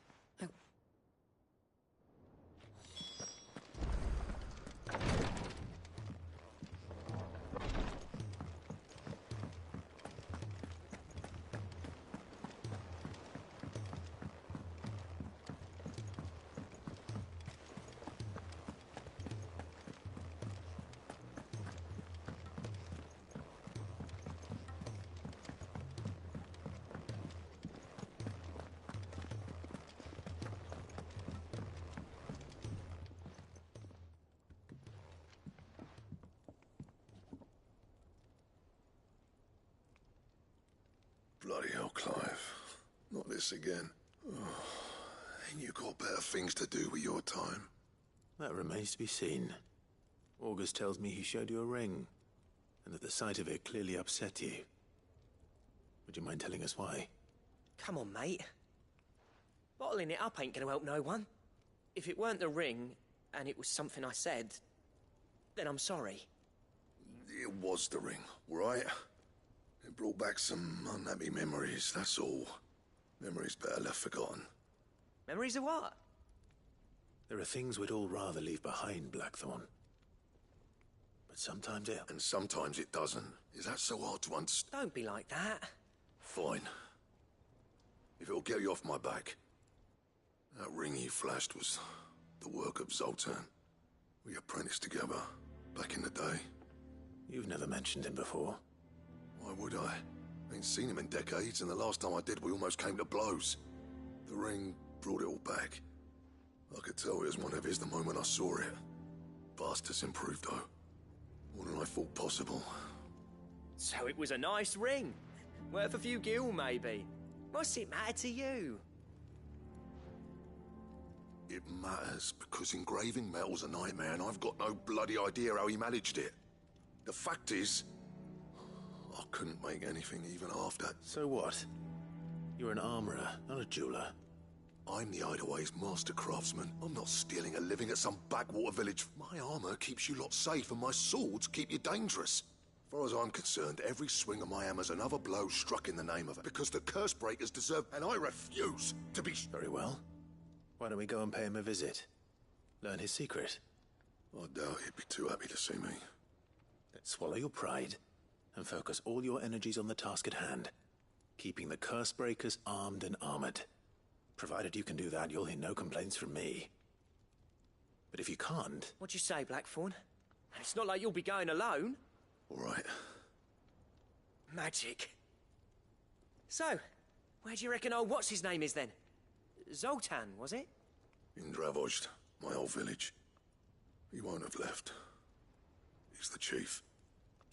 Bloody hell, Clive. Not this again. Oh, ain't you got better things to do with your time? That remains to be seen. August tells me he showed you a ring, and that the sight of it clearly upset you. Would you mind telling us why? Come on, mate. Bottling it up ain't gonna help no one. If it weren't the ring, and it was something I said, then I'm sorry. It was the ring, right? It brought back some unhappy memories, that's all. Memories better left forgotten. Memories of what? There are things we'd all rather leave behind, Blackthorn. But sometimes it... And sometimes it doesn't. Is that so hard to understand? Don't be like that. Fine. If it'll get you off my back. That ring you flashed was the work of Zoltan. We apprenticed together, back in the day. You've never mentioned him before. Why would I? Ain't seen him in decades, and the last time I did, we almost came to blows. The ring brought it all back. I could tell it was one of his the moment I saw it. Vast has improved, though. More than I thought possible. So it was a nice ring. Worth a few gil, maybe. What's it matter to you? It matters, because engraving metal's a nightmare, and I've got no bloody idea how he managed it. The fact is, I couldn't make anything even half that. So what? You're an armorer, not a jeweler. I'm the Hideaway's master craftsman. I'm not stealing a living at some backwater village. My armor keeps you lot safe, and my swords keep you dangerous. As far as I'm concerned, every swing of my hammer's another blow struck in the name of it, because the curse breakers deserve, and I refuse to be... Very well. Why don't we go and pay him a visit? Learn his secret. I doubt he'd be too happy to see me. Then swallow your pride and focus all your energies on the task at hand, keeping the curse breakers armed and armored. Provided you can do that, you'll hear no complaints from me. But if you can't... What'd you say, Blackthorn? It's not like you'll be going alone. All right. Magic. So, where do you reckon old what's-his-name is then? Zoltan, was it? In Dravozd, my old village. He won't have left. He's the chief.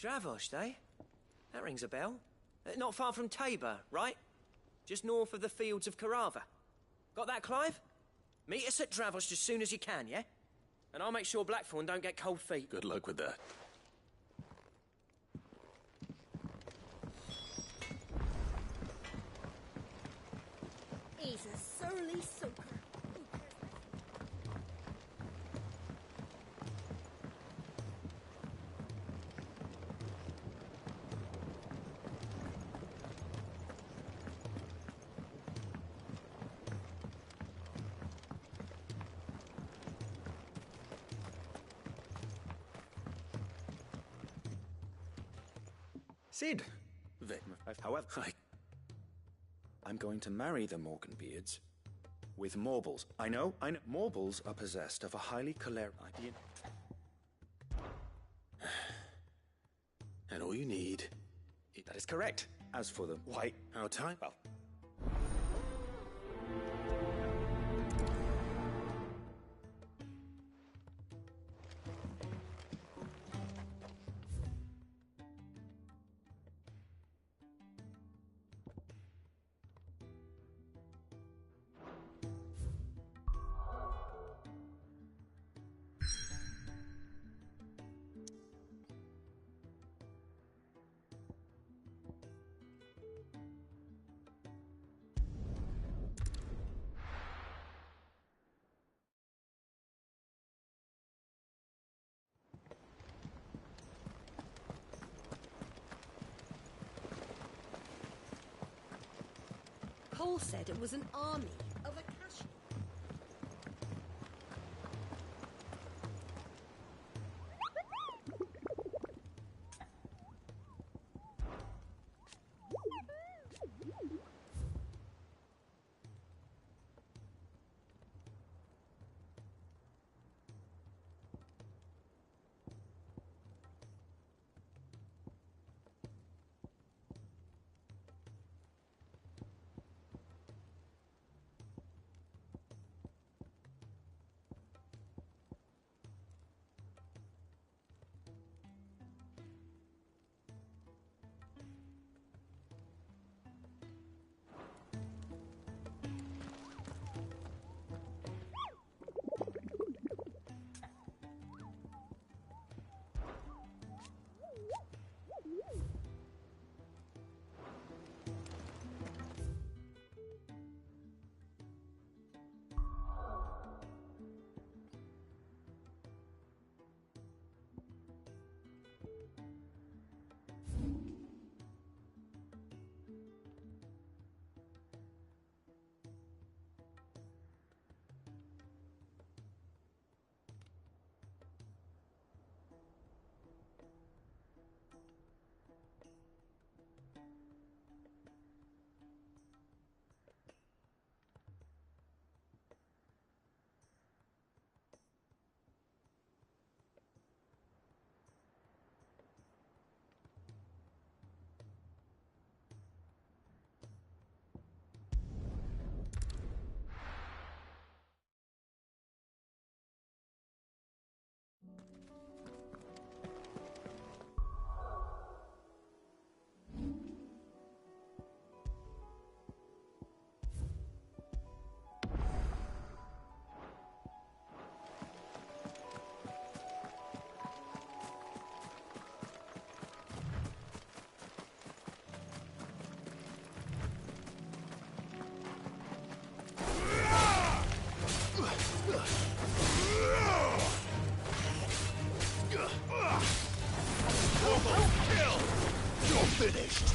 Dravozd, eh? That rings a bell. Not far from Tabor, right? Just north of the fields of Carava. Got that, Clive? Meet us at Dravozd as soon as you can, yeah? and I'll make sure Blackthorn don't get cold feet. Good luck with that. He's a surly soaker. Sid! However, I'm going to marry the Morganbeards with Morbles. I know. Morbles are possessed of a highly choleric idea. And all you need... That is correct. As for the white... Our time? Well... Cole said it was an army of Akashi. Finished!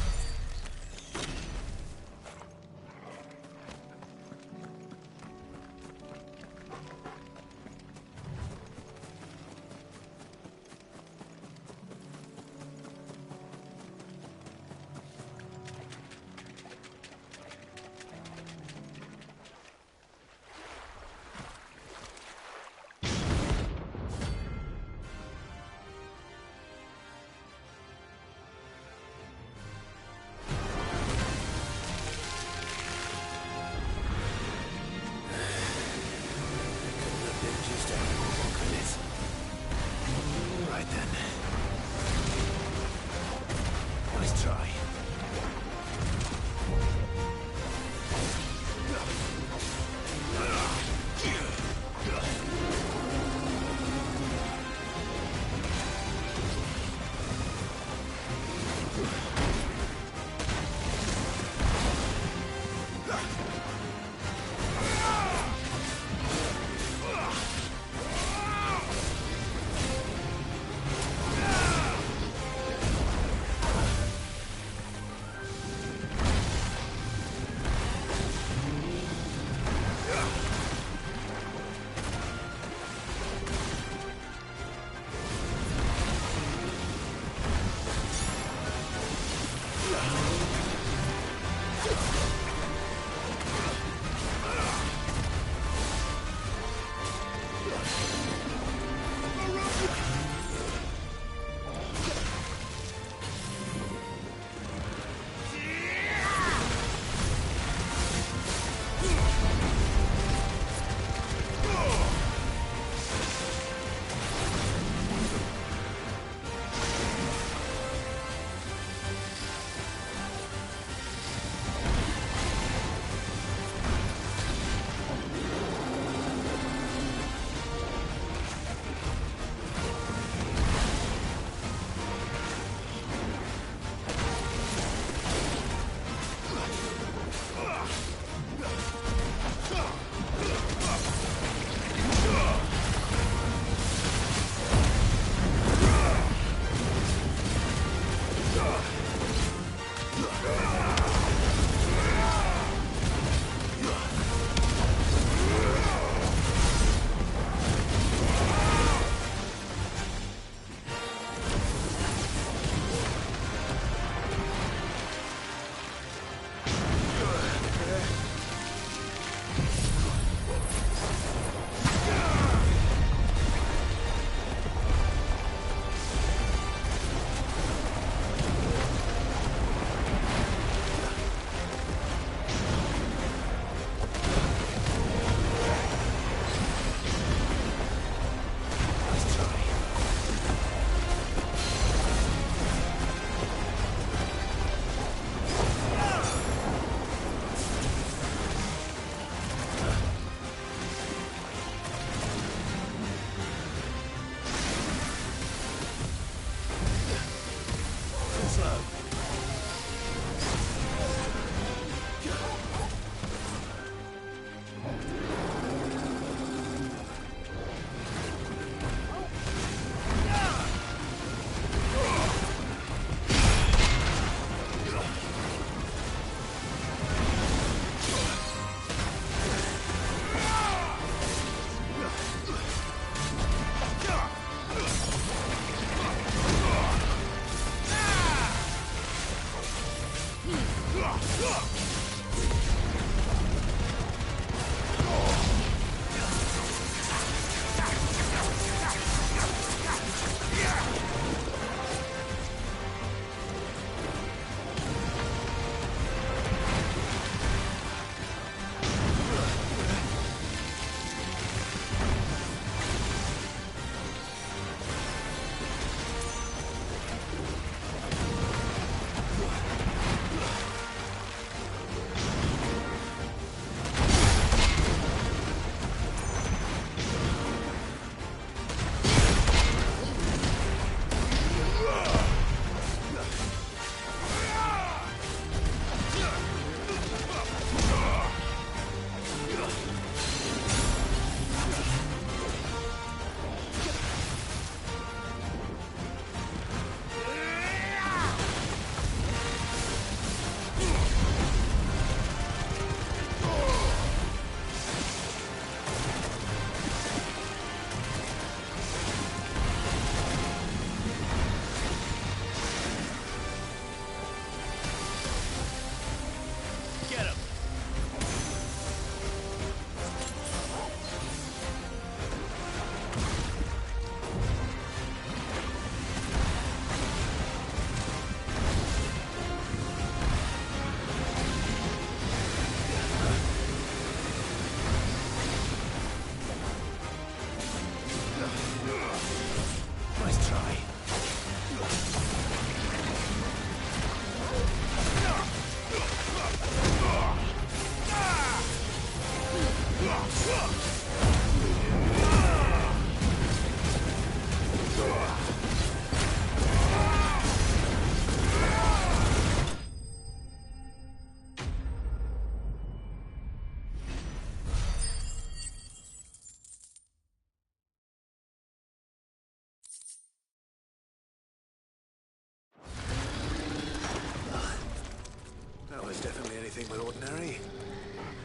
anything but ordinary.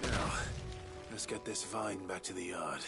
Now, let's get this vine back to the yard.